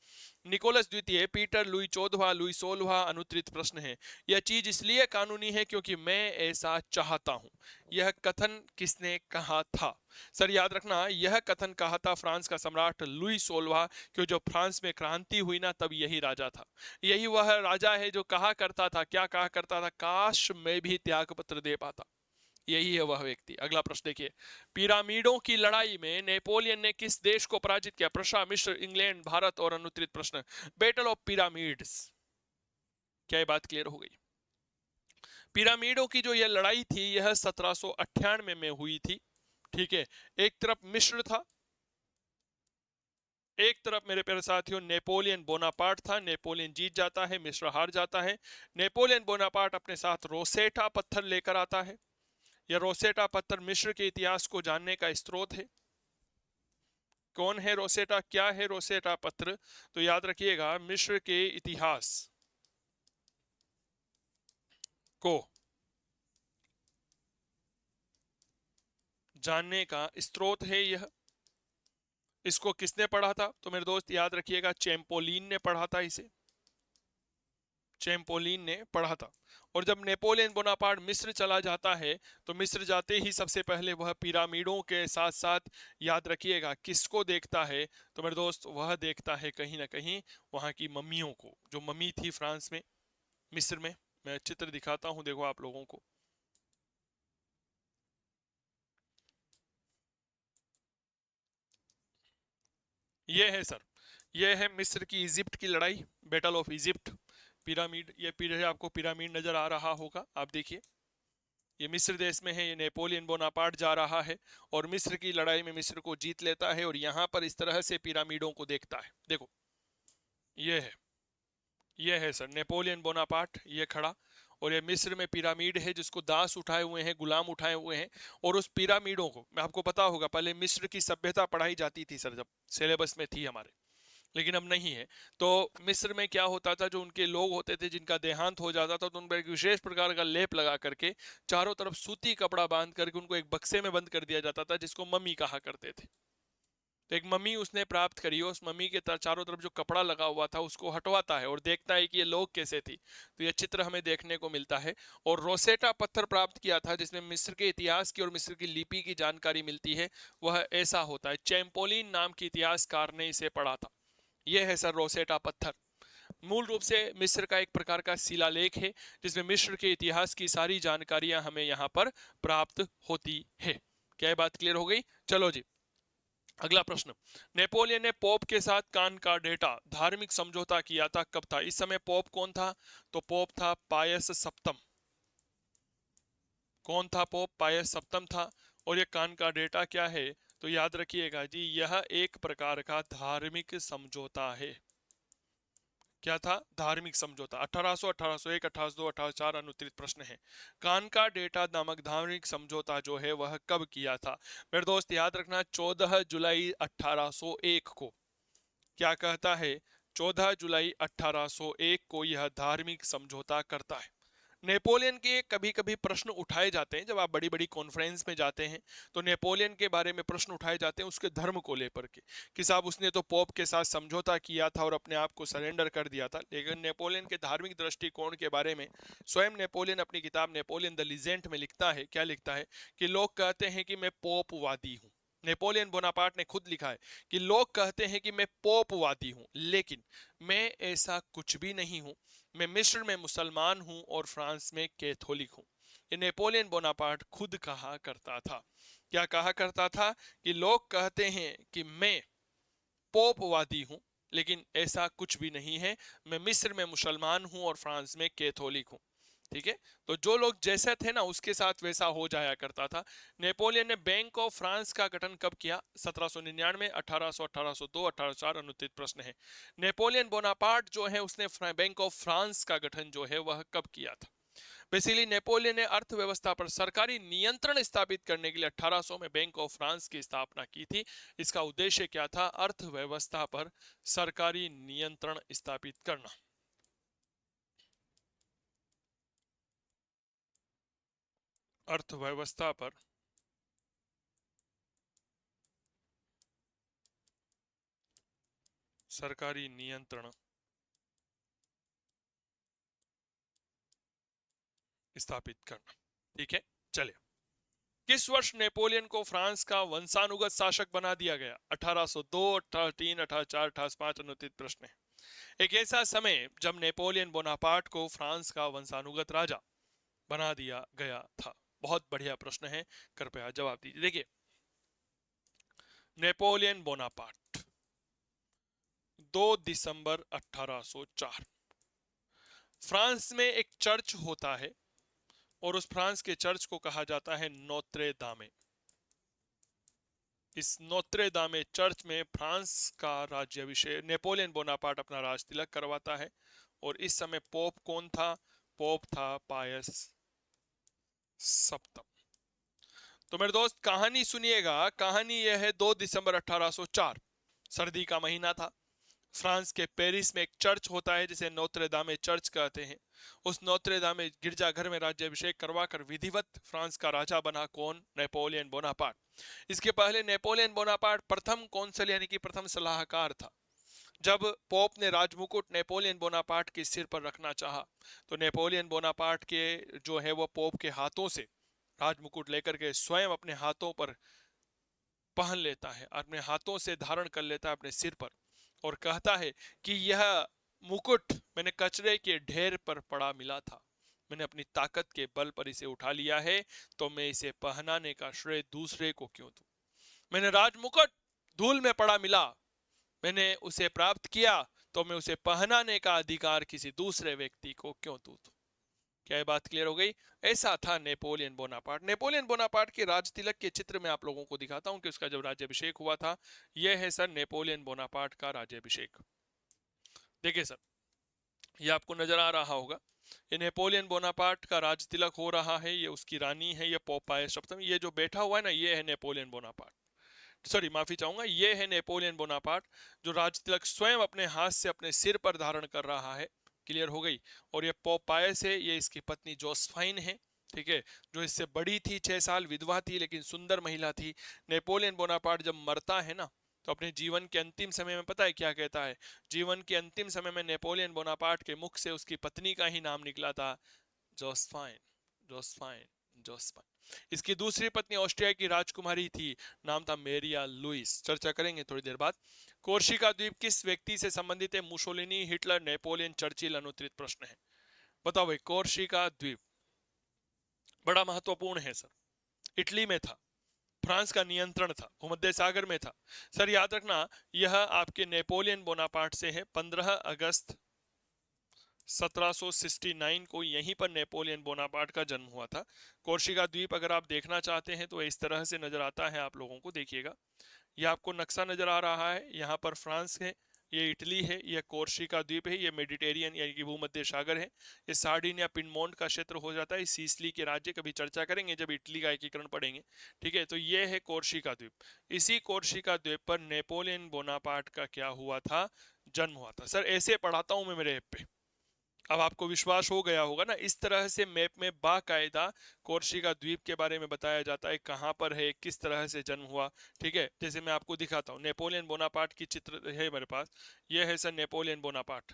निकोलस द्वितीय, पीटर, लुई चौदहवा, लुई सोलहवा? अनुत्तरित प्रश्न है। यह चीज इसलिए कानूनी है क्योंकि मैं ऐसा चाहता हूं, यह कथन किसने कहा था? सर याद रखना, यह कथन कहा था फ्रांस का सम्राट लुई सोलहवा, क्यों जब फ्रांस में क्रांति हुई ना तब यही राजा था। यही वह राजा है जो कहा करता था, क्या कहा करता था? काश मैं भी त्याग पत्र दे पाता। यही है वह व्यक्ति। अगला प्रश्न देखिए, पिरामिडों की लड़ाई में नेपोलियन ने किस देश को पराजित किया? प्रशा, मिस्र, इंग्लैंड, भारत? और अनुत्तरित प्रश्न, बैटल ऑफ पिरामिड्स। क्या ये बात क्लियर हो गई? पिरामिडों की जो यह लड़ाई थी यह 1798 में हुई थी। ठीक है। एक तरफ मिस्र था, एक तरफ मेरे प्यारे साथियों नेपोलियन बोनापार्ट था। नेपोलियन जीत जाता है, मिस्र हार जाता है। नेपोलियन बोनापार्ट अपने साथ रोसेटा पत्थर लेकर आता है। यह रोसेटा पत्थर मिस्र के इतिहास को जानने का स्रोत है। कौन है रोसेटा? क्या है रोसेटा पत्थर? तो याद रखिएगा, मिस्र के इतिहास को जानने का स्रोत है यह। इसको किसने पढ़ा था? तो मेरे दोस्त याद रखिएगा, चैंपोलिन ने पढ़ा था इसे। चैंपोलिन ने पढ़ा था। और जब नेपोलियन बोनापार्ट मिस्र चला जाता है, तो मिस्र जाते ही सबसे पहले वह पिरामिडों के साथ साथ याद रखिएगा किसको देखता है? तो मेरे दोस्त वह देखता है कहीं ना कहीं वहां की मम्मियों को, जो मम्मी थी फ्रांस में, मिस्र में। मैं चित्र दिखाता हूं, देखो आप लोगों को। यह है सर, यह है मिस्र की इजिप्ट की लड़ाई, बैटल ऑफ इजिप्ट। पिरामिड, ये पीछे आपको पिरामिड नजर आ रहा होगा, आप देखिए। ये मिस्र देश में है, ये नेपोलियन बोनापार्ट जा रहा है और मिस्र की लड़ाई में मिस्र को जीत लेता है और यहाँ पर इस तरह से पिरामिडों को देखता है। देखो ये है, ये है सर नेपोलियन बोनापार्ट, ये खड़ा। और ये मिस्र में पिरामिड है जिसको दास उठाए हुए हैं, गुलाम उठाए हुए हैं। और उस पिरामिडों को, आपको पता होगा पहले मिस्र की सभ्यता पढ़ाई जाती थी सर, जब सिलेबस में थी हमारे, लेकिन अब नहीं है। तो मिस्र में क्या होता था, जो उनके लोग होते थे जिनका देहांत हो जाता था, तो उन पर एक विशेष प्रकार का लेप लगा करके चारों तरफ सूती कपड़ा बांध करके उनको एक बक्से में बंद कर दिया जाता था, जिसको मम्मी कहा करते थे। तो एक मम्मी उसने प्राप्त करी, उस मम्मी के चारों तरफ जो कपड़ा लगा हुआ था उसको हटवाता है और देखता है कि ये लोग कैसे थी। तो ये चित्र हमें देखने को मिलता है। और रोसेटा पत्थर प्राप्त किया था जिसमें मिस्र के इतिहास की और मिस्र की लिपि की जानकारी मिलती है, वह ऐसा होता है। चैंपोलिन नाम के इतिहासकार ने इसे पढ़ा था। यह है सर रोसेटा पत्थर। मूल रूप से मिस्र का एक प्रकार का शिलालेख है जिसमें मिस्र के इतिहास की सारी जानकारियां हमें यहाँ पर प्राप्त होती है। क्या ये बात क्लियर हो गई? चलो जी, अगला प्रश्न, नेपोलियन ने पोप के साथ कान का डेटा धार्मिक समझौता किया था, कब था? इस समय पोप कौन था? तो पोप था पायस सप्तम। कौन था पोप? पायस सप्तम था। और ये कान का डेटा क्या है? तो याद रखिएगा जी, यह एक प्रकार का धार्मिक समझौता है। क्या था? धार्मिक समझौता। 1800, 1801, 1802, 1804 अनुत्तरित प्रश्न है। कान का डेटा नामक धार्मिक समझौता जो है वह कब किया था? मेरे दोस्त याद रखना, 14 जुलाई 1801 को। क्या कहता है? 14 जुलाई 1801 को यह धार्मिक समझौता करता है। नेपोलियन के कभी कभी प्रश्न उठाए जाते हैं, जब आप बड़ी बड़ी कॉन्फ्रेंस में जाते हैं तो नेपोलियन के बारे में प्रश्न उठाए जाते हैं उसके धर्म को लेकर के, कि साहब उसने तो पोप के साथ समझौता किया था और अपने आप को सरेंडर कर दिया था। लेकिन नेपोलियन के धार्मिक दृष्टिकोण के बारे में स्वयं नेपोलियन अपनी किताब नेपोलियन द लीजेंट में लिखता है। क्या लिखता है? कि लोग कहते हैं कि मैं पोपवादी हूं। नेपोलियन बोनापार्ट ने खुद लिखा है कि लोग कहते हैं कि मैं पोपवादी हूं, लेकिन मैं ऐसा कुछ भी नहीं हूं। मैं मिस्र में मुसलमान हूं और फ्रांस में कैथोलिक हूं। ये नेपोलियन बोनापार्ट खुद कहा करता था। क्या कहा करता था? कि लोग कहते हैं कि मैं पोपवादी हूं, लेकिन ऐसा कुछ भी नहीं है। मैं मिस्र में मुसलमान हूं और फ्रांस में कैथोलिक हूं। ठीक है, तो जो लोग जैसे थे ना उसके साथ वैसा हो जाया करता था। नेपोलियन ने बैंक ऑफ फ्रांस का गठन कब किया? 1799, 1800, 1802, 1804 अनुत्तरित प्रश्न है। नेपोलियन बोनापार्ट जो है उसने बैंक ऑफ फ्रांस का गठन जो है वह कब किया था? बेसिकली नेपोलियन ने अर्थव्यवस्था पर सरकारी नियंत्रण स्थापित करने के लिए 1800 में बैंक ऑफ फ्रांस की स्थापना की थी। इसका उद्देश्य क्या था? अर्थव्यवस्था पर सरकारी नियंत्रण स्थापित करना। अर्थव्यवस्था पर सरकारी नियंत्रण स्थापित करना। ठीक है, चलिए। किस वर्ष नेपोलियन को फ्रांस का वंशानुगत शासक बना दिया गया? 1802, 1803, 1804, 1805 अनुत्तरित प्रश्न है। एक ऐसा समय जब नेपोलियन बोनापार्ट को फ्रांस का वंशानुगत राजा बना दिया गया था। बहुत बढ़िया प्रश्न है, कृपया जवाब दीजिए। देखिए, नेपोलियन बोनापार्ट 2 दिसंबर 1804। फ्रांस में एक चर्च होता है और उस फ्रांस के चर्च को कहा जाता है नोत्रे दामे। इस नोत्रे दामे चर्च में फ्रांस का राज्याभिषेक नेपोलियन बोनापार्ट अपना राज तिलक करवाता है। और इस समय पोप कौन था? पोप था पायस सप्तम। तो मेरे दोस्त कहानी सुनिएगा। कहानी यह है, 2 दिसंबर 1804, सर्दी का महीना था। फ्रांस के पेरिस में एक चर्च होता है जिसे नोत्रे दामे चर्च कहते हैं। उस नोत्रे दामे गिरजाघर में राज्याभिषेक करवाकर विधिवत फ्रांस का राजा बना कौन? Napoleon Bonaparte. इसके पहले नेपोलियन बोनापार्ट प्रथम कौंसल यानी कि प्रथम सलाहकार था। जब पोप ने राजमुकुट नेपोलियन बोनापार्ट के सिर पर रखना चाहा तो नेपोलियन बोनापार्ट के जो है वो पोप के हाथों से राजमुकुट लेकर के स्वयं अपने हाथों पर पहन लेता है, अपने हाथों से धारण कर लेता है अपने सिर पर, और कहता है कि यह मुकुट मैंने कचरे के ढेर पर पड़ा मिला था। मैंने अपनी ताकत के बल पर इसे उठा लिया है, तो मैं इसे पहनाने का श्रेय दूसरे को क्यों दूं? मैंने राजमुकुट धूल में पड़ा मिला, मैंने उसे प्राप्त किया, तो मैं उसे पहनाने का अधिकार किसी दूसरे व्यक्ति को क्यों दूं? क्या ये बात क्लियर हो गई? ऐसा था नेपोलियन बोनापार्ट। नेपोलियन बोनापार्ट के राज तिलक के चित्र में आप लोगों को दिखाता हूं कि उसका जब राज्याभिषेक हुआ था। यह है सर नेपोलियन बोनापार्ट का राज्याभिषेक। देखिए सर, ये आपको नजर आ रहा होगा, ये नेपोलियन बोनापार्ट का राज तिलक हो रहा है। ये उसकी रानी है, ये पोपाय सप्तम। ये जो बैठा हुआ है ना, ये है नेपोलियन बोनापार्ट। सॉरी, माफी चाहूंगा, ये है नेपोलियन बोनापार्ट जो राज तिलक स्वयं अपने हाथ से अपने सिर पर धारण कर रहा है। क्लियर हो गई? और ये पोपायस है, ये इसकी पत्नी जोसफाइन है। ठीक है, जो इससे बड़ी थी, 6 साल, विधवा थी लेकिन सुंदर महिला थी। नेपोलियन बोनापार्ट जब मरता है ना, तो अपने जीवन के अंतिम समय में पता है क्या कहता है? जीवन के अंतिम समय में नेपोलियन बोनापार्ट के मुख से उसकी पत्नी का ही नाम निकला था, जोसफाइन, जोसफाइन, जोसफाइन। इसकी दूसरी पत्नी ऑस्ट्रिया की राजकुमारी थी, नाम था मेरिया लुइस। चर्चा करेंगे थोड़ी देर बाद। कोर्शिका द्वीप किस व्यक्ति से संबंधित है? मुसोलिनी, हिटलर, नेपोलियन, चर्चिल अनुत्तरित प्रश्न है। बताओ भाई, कोर्शिका द्वीप बड़ा महत्वपूर्ण है सर, इटली में था। फ्रांस का नियंत्रण था, भूमध्य सागर में था। सर याद रखना, यह आपके नेपोलियन बोनापार्ट से है। 15 अगस्त 1769 को यहीं पर नेपोलियन बोनापार्ट का जन्म हुआ था। कोर्सिका द्वीप अगर आप देखना चाहते हैं तो इस तरह से नजर आता है आप लोगों को, देखिएगा। ये आपको नक्शा नजर आ रहा है, यहाँ पर फ्रांस है, ये इटली है, ये कोर्सिका द्वीप है, ये मेडिटेरियन यानी कि भूमध्य सागर है, ये सार्डिन या पिनमोंट का क्षेत्र हो जाता है, सीसली के राज्य, कभी चर्चा करेंगे जब इटली का एकीकरण पढ़ेंगे। ठीक है, तो ये है कोर्सिका द्वीप। इसी कोर्सिका द्वीप पर नेपोलियन बोनापार्ट का क्या हुआ था, जन्म हुआ था। सर ऐसे पढ़ाता हूं मैं मेरे ऐप पे, अब आपको विश्वास हो गया होगा ना। इस तरह से मैप में बाकायदा कोर्सिका द्वीप के बारे में बताया जाता है, कहाँ पर है, किस तरह से जन्म हुआ। ठीक है, जैसे मैं आपको दिखाता हूँ, नेपोलियन बोनापार्ट की चित्र है मेरे पास, ये है सर नेपोलियन बोनापार्ट।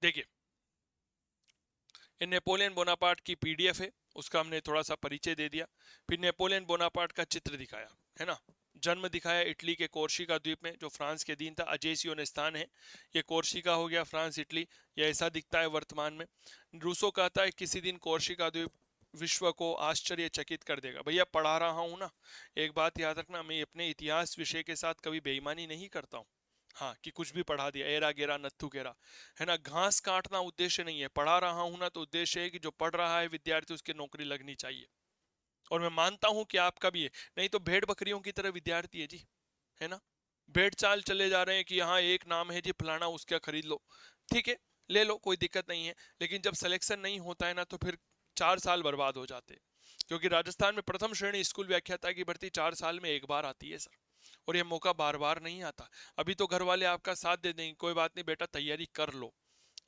देखिए, ये नेपोलियन बोनापार्ट की पीडीएफ है, उसका हमने थोड़ा सा परिचय दे दिया। फिर नेपोलियन बोनापार्ट का चित्र दिखाया, है ना। जन्म दिखाया इटली के कोर्सिका द्वीप में, जो फ्रांस के अधीन था, अजेसियों स्थान है। ये कोर्सिका हो गया, फ्रांस इटली, ये ऐसा दिखता है वर्तमान में। रूसो कहता है किसी दिन कोर्सिका द्वीप विश्व को आश्चर्यचकित कर देगा। भैया पढ़ा रहा हूं ना, एक बात याद रखना, मैं अपने इतिहास विषय के साथ कभी बेईमानी नहीं करता हूँ। हाँ, कि कुछ भी पढ़ा दिया, एरा गेरा नत्थु गेरा, है ना। घास काटना उद्देश्य नहीं है, पढ़ा रहा हूं ना तो उद्देश्य है कि जो पढ़ रहा है विद्यार्थी उसकी नौकरी लगनी चाहिए। और मैं मानता हूं कि आपका भी है, नहीं तो भेड़ बकरियों की तरह विद्यार्थी है जी, है ना। भेड़ चाल चले जा रहे हैं कि यहाँ एक नाम है जी फलाना, उसका खरीद लो, ठीक है, ले लो, कोई दिक्कत नहीं है। लेकिन जब सिलेक्शन नहीं होता है ना तो फिर 4 साल बर्बाद हो जाते हैं। क्योंकि राजस्थान में प्रथम श्रेणी स्कूल व्याख्याता की भर्ती 4 साल में एक बार आती है सर, और ये मौका बार बार नहीं आता। अभी तो घर वाले आपका साथ दे देंगे, कोई बात नहीं बेटा तैयारी कर लो,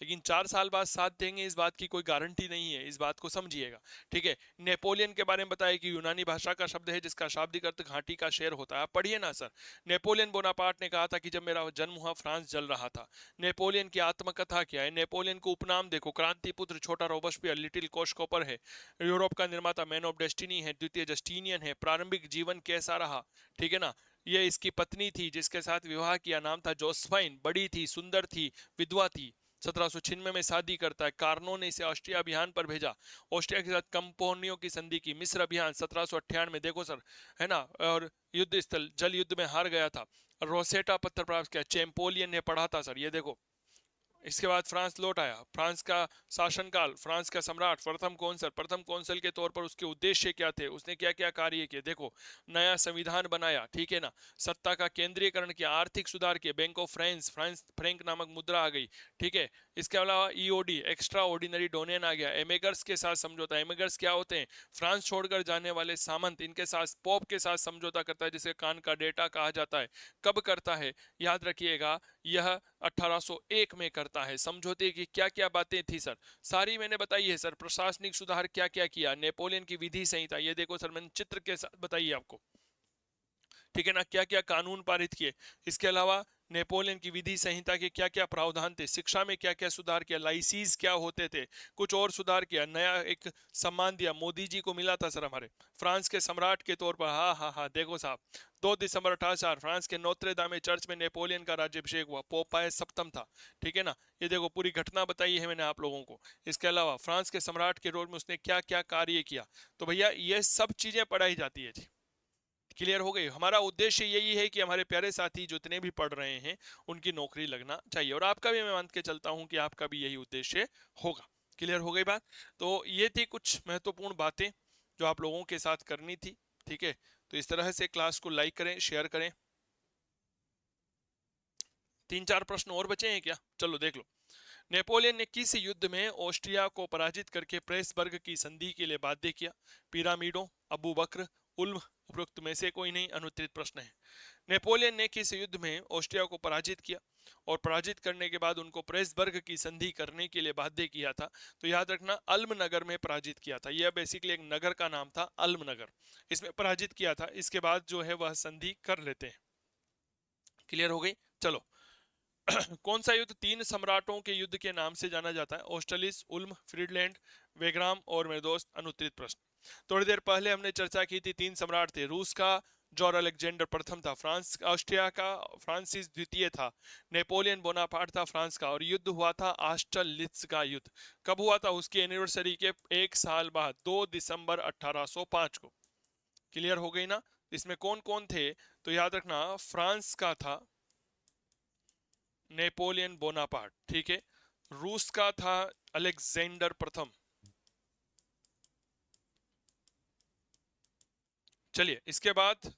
लेकिन 4 साल बाद साथ देंगे इस बात की कोई गारंटी नहीं है, इस बात को समझिएगा। ठीक है, नेपोलियन के बारे में बताया कि यूनानी भाषा का शब्द है जिसका शाब्दिक अर्थ घाटी का शेर होता है। आप पढ़िए ना सर। नेपोलियन बोनापार्ट ने कहा था कि जब मेरा जन्म हुआ फ्रांस जल रहा था। नेपोलियन की आत्मकथा क्या है, नेपोलियन को उपनाम देखो, क्रांति पुत्र, छोटा रोबस्पियर, लिटिल कोशकोपर है, यूरोप का निर्माता मैन ऑफ डेस्टिनी है, द्वितीय जस्टिनियन है, प्रारंभिक जीवन कैसा रहा, ठीक है ना। ये इसकी पत्नी थी जिसके साथ विवाह किया, नाम था जोसफाइन, बड़ी थी, सुंदर थी, विधवा थी। 1796 में शादी करता है। कार्नो ने इसे ऑस्ट्रिया अभियान पर भेजा, ऑस्ट्रिया के साथ कंपोनियो की संधि की। मिस्र अभियान 1798 देखो सर, है ना। और युद्ध स्थल, जल युद्ध में हार गया था। रोसेटा पत्र प्राप्त किया, चैंपोलियन ने पढ़ा था सर, ये देखो। इसके बाद फ्रांस लौट आया, फ्रांस का शासनकाल, फ्रांस का सम्राट, प्रथम कौंसल के तौर पर उसके उद्देश्य क्या थे, उसने क्या क्या कार्य किए, देखो। नया संविधान बनाया, ठीक है ना। सत्ता का केंद्रीकरण किया, आर्थिक सुधार किए, bank of France, France Frank नामक मुद्रा आ गई, ठीक है। इसके अलावा ईओडी, एक्स्ट्रा ऑर्डिनरी डोनेन आ गया। एमेगर्स के साथ समझौता, एमेगर्स क्या होते हैं, फ्रांस छोड़कर जाने वाले सामंत, इनके साथ पोप के साथ समझौता करता है, जिसे कान का डेटा कहा जाता है। कब करता है, याद रखिएगा, यह 1801 में करता है। समझौते की क्या क्या बातें थी सर, सारी मैंने बताई है सर। प्रशासनिक सुधार क्या क्या किया, नेपोलियन की विधि संहिता, ये देखो सर मैंने चित्र के साथ बताइए आपको, ठीक है ना, क्या क्या कानून पारित किए। इसके अलावा नेपोलियन की विधि संहिता के क्या क्या प्रावधान थे, शिक्षा में क्या क्या सुधार किया, लाइसीज क्या होते थे, कुछ और सुधार किया, नया एक सम्मान दिया, मोदी जी को मिला था सर हमारे, फ्रांस के सम्राट के तौर पर। हाँ हाँ हाँ, देखो साहब, 2 दिसंबर 1804 फ्रांस के नोत्रे दामे चर्च में नेपोलियन का राज्यभिषेक हुआ, पोप पायस सप्तम था, ठीक है ना। ये देखो पूरी घटना बताई है मैंने आप लोगों को। इसके अलावा फ्रांस के सम्राट के रोल में उसने क्या क्या कार्य किया, तो भैया ये सब चीजें पढ़ाई जाती है जी। क्लियर हो गई। हमारा उद्देश्य यही है कि हमारे प्यारे साथी जितने भी पढ़ रहे हैं उनकी नौकरी लगना चाहिए, और आपका भी मैं मान के चलता हूं कि आपका भी यही उद्देश्य होगा। क्लियर हो गई बात। तो ये थी कुछ महत्वपूर्ण बातें जो आप लोगों के साथ करनी थी, ठीक है। तो इस तरह से क्लास को लाइक करें, शेयर करें। 3-4 प्रश्न और बचे हैं क्या, चलो देख लो। नेपोलियन ने किस युद्ध में ऑस्ट्रिया को पराजित करके प्रेसबर्ग की संधि के लिए बाध्य किया, पिरामिडों, अबू बकर, उल्म, उपरोक्त में से कोई नहीं, अनुत्तरित प्रश्न है। नेपोलियन ने किस युद्ध में ऑस्ट्रिया को पराजित किया और पराजित करने के बाद उनको प्रेसबर्ग की संधि करने के लिए बाध्य किया था, तो याद रखना अल्म नगर में पराजित किया था। यह बेसिकली एक नगर का नाम था, अल्म नगर, इसमें पराजित किया था। इसके बाद जो है वह संधि कर लेते हैं। क्लियर हो गई, चलो। कौन सा युद्ध 3 सम्राटों के युद्ध के नाम से जाना जाता है, ऑस्ट्रेलिस, उल्म, फ्रीडलैंड, वेग्राम और मेरे दोस्त अनुत्तरित प्रश्न। थोड़ी देर पहले हमने चर्चा की थी, 3 सम्राट थे, रूस का जॉर्ज अलेक्जेंडर प्रथम था फ्रांस ऑस्ट्रिया का, फ्रांसिस द्वितीय था, नेपोलियन बोनापार्ट था फ्रांस का, और युद्ध हुआ था ऑस्टरलिट्ज का युद्ध। कब हुआ था? उसकी एनिवर्सरी के एक साल बाद, 2 दिसंबर 1805 को। क्लियर हो गई ना? इसमें कौन कौन थे? तो याद रखना, फ्रांस का था नेपोलियन बोनापार्ट, ठीक है। रूस का था अलेक्जेंडर प्रथम। चलिए इसके बाद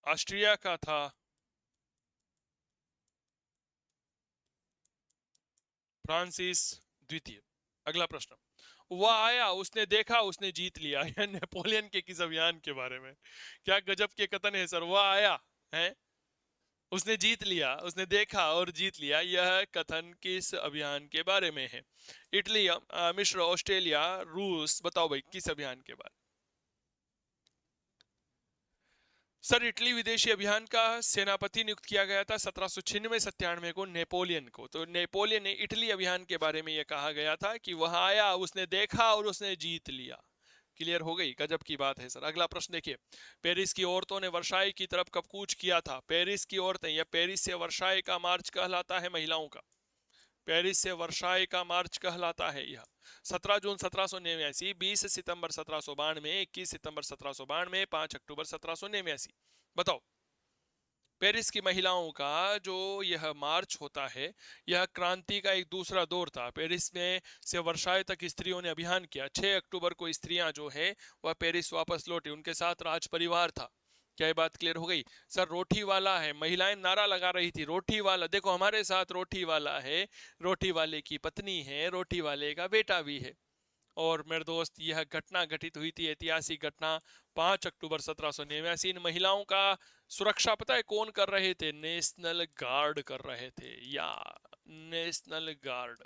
ऑस्ट्रिया का था फ्रांसिस द्वितीय। अगला प्रश्न, वह आया, उसने देखा, उसने जीत लिया। यह नेपोलियन के किस अभियान के बारे में? क्या गजब के कथन है सर। वह आया है, उसने जीत लिया, उसने देखा और जीत लिया, यह कथन किस अभियान के बारे में है? इटली, मिस्र, ऑस्ट्रेलिया, रूस, बताओ भाई किस अभियान के बारे? सर इटली विदेशी अभियान का सेनापति नियुक्त किया गया था 1796-97 को नेपोलियन को। तो नेपोलियन ने इटली अभियान के बारे में यह कहा गया था कि वह आया, उसने देखा और उसने जीत लिया। क्लियर हो गई? गजब की बात है सर। अगला प्रश्न देखिए, पेरिस की औरतों ने वर्साई की तरफ कब कूच किया था? पेरिस की औरतें, या पेरिस से वर्साई का मार्च कहलाता है महिलाओं का। पेरिस से वर्साई का मार्च कहलाता है यह। 17 जून 1789, 20 सितंबर 1792, 21 सितंबर 1792, 5 अक्टूबर 1789। बताओ। पेरिस की महिलाओं का जो यह मार्च होता है, यह क्रांति का एक दूसरा दौर था। पेरिस में से वर्साई तक स्त्रियों ने अभियान किया। 6 अक्टूबर को स्त्रियां जो है वह पेरिस वापस लौटी, उनके साथ राज परिवार था। क्या ये बात क्लियर हो गई? सर रोटी वाला है, महिलाएं नारा लगा रही थी, रोटी वाला, देखो हमारे साथ रोटी वाला है, रोटी वाले की पत्नी है, रोटी वाले का बेटा भी है। और मेरे दोस्त, यह घटना घटित हुई थी, ऐतिहासिक घटना, 5 अक्टूबर 1789। इन महिलाओं का सुरक्षा पता है कौन कर रहे थे? नेशनल गार्ड कर रहे थे, या नेशनल गार्ड।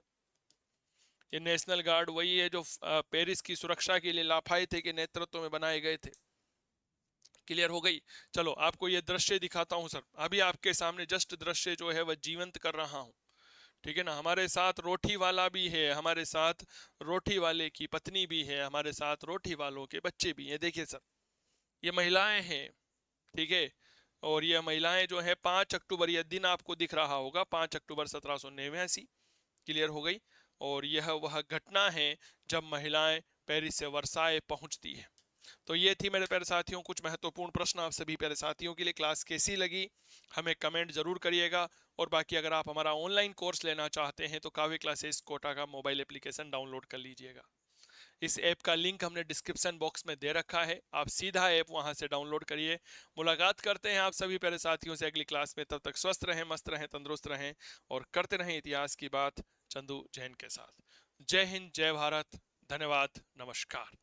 ये नेशनल गार्ड वही है जो पेरिस की सुरक्षा के लिए लाफाइते के नेतृत्व में बनाए गए थे। क्लियर हो गई? चलो आपको ये दृश्य दिखाता हूं सर, अभी आपके सामने जस्ट दृश्य जो है वह जीवंत कर रहा हूं। ठीक है ना? हमारे साथ रोटी वाला भी है, हमारे साथ रोटी वाले की पत्नी भी है, हमारे साथ रोटी वालों के बच्चे भी हैं। देखिए सर, ये महिलाएं हैं, ठीक है। और ये महिलाएं जो है 5 अक्टूबर, यह दिन आपको दिख रहा होगा, 5 अक्टूबर 1789। क्लियर हो गई? और यह वह घटना है जब महिलाएं पेरिस से वर्साए पहुंचती है। तो ये थी मेरे प्यारे साथियों कुछ महत्वपूर्ण प्रश्न आप सभी प्यारे साथियों के लिए। क्लास कैसी लगी हमें कमेंट जरूर करिएगा। और बाकी अगर आप हमारा ऑनलाइन कोर्स लेना चाहते हैं तो काव्य क्लासेस कोटा का मोबाइल एप्लीकेशन डाउनलोड कर लीजिएगा। इस ऐप का लिंक हमने डिस्क्रिप्शन बॉक्स में दे रखा है, आप सीधा ऐप वहां से डाउनलोड करिए। मुलाकात करते हैं आप सभी प्यारे साथियों से अगली क्लास में। तब तक स्वस्थ रहें, मस्त रहें, तंदुरुस्त रहें और करते रहें इतिहास की बात चंदू जैन के साथ। जय हिंद, जय भारत, धन्यवाद, नमस्कार।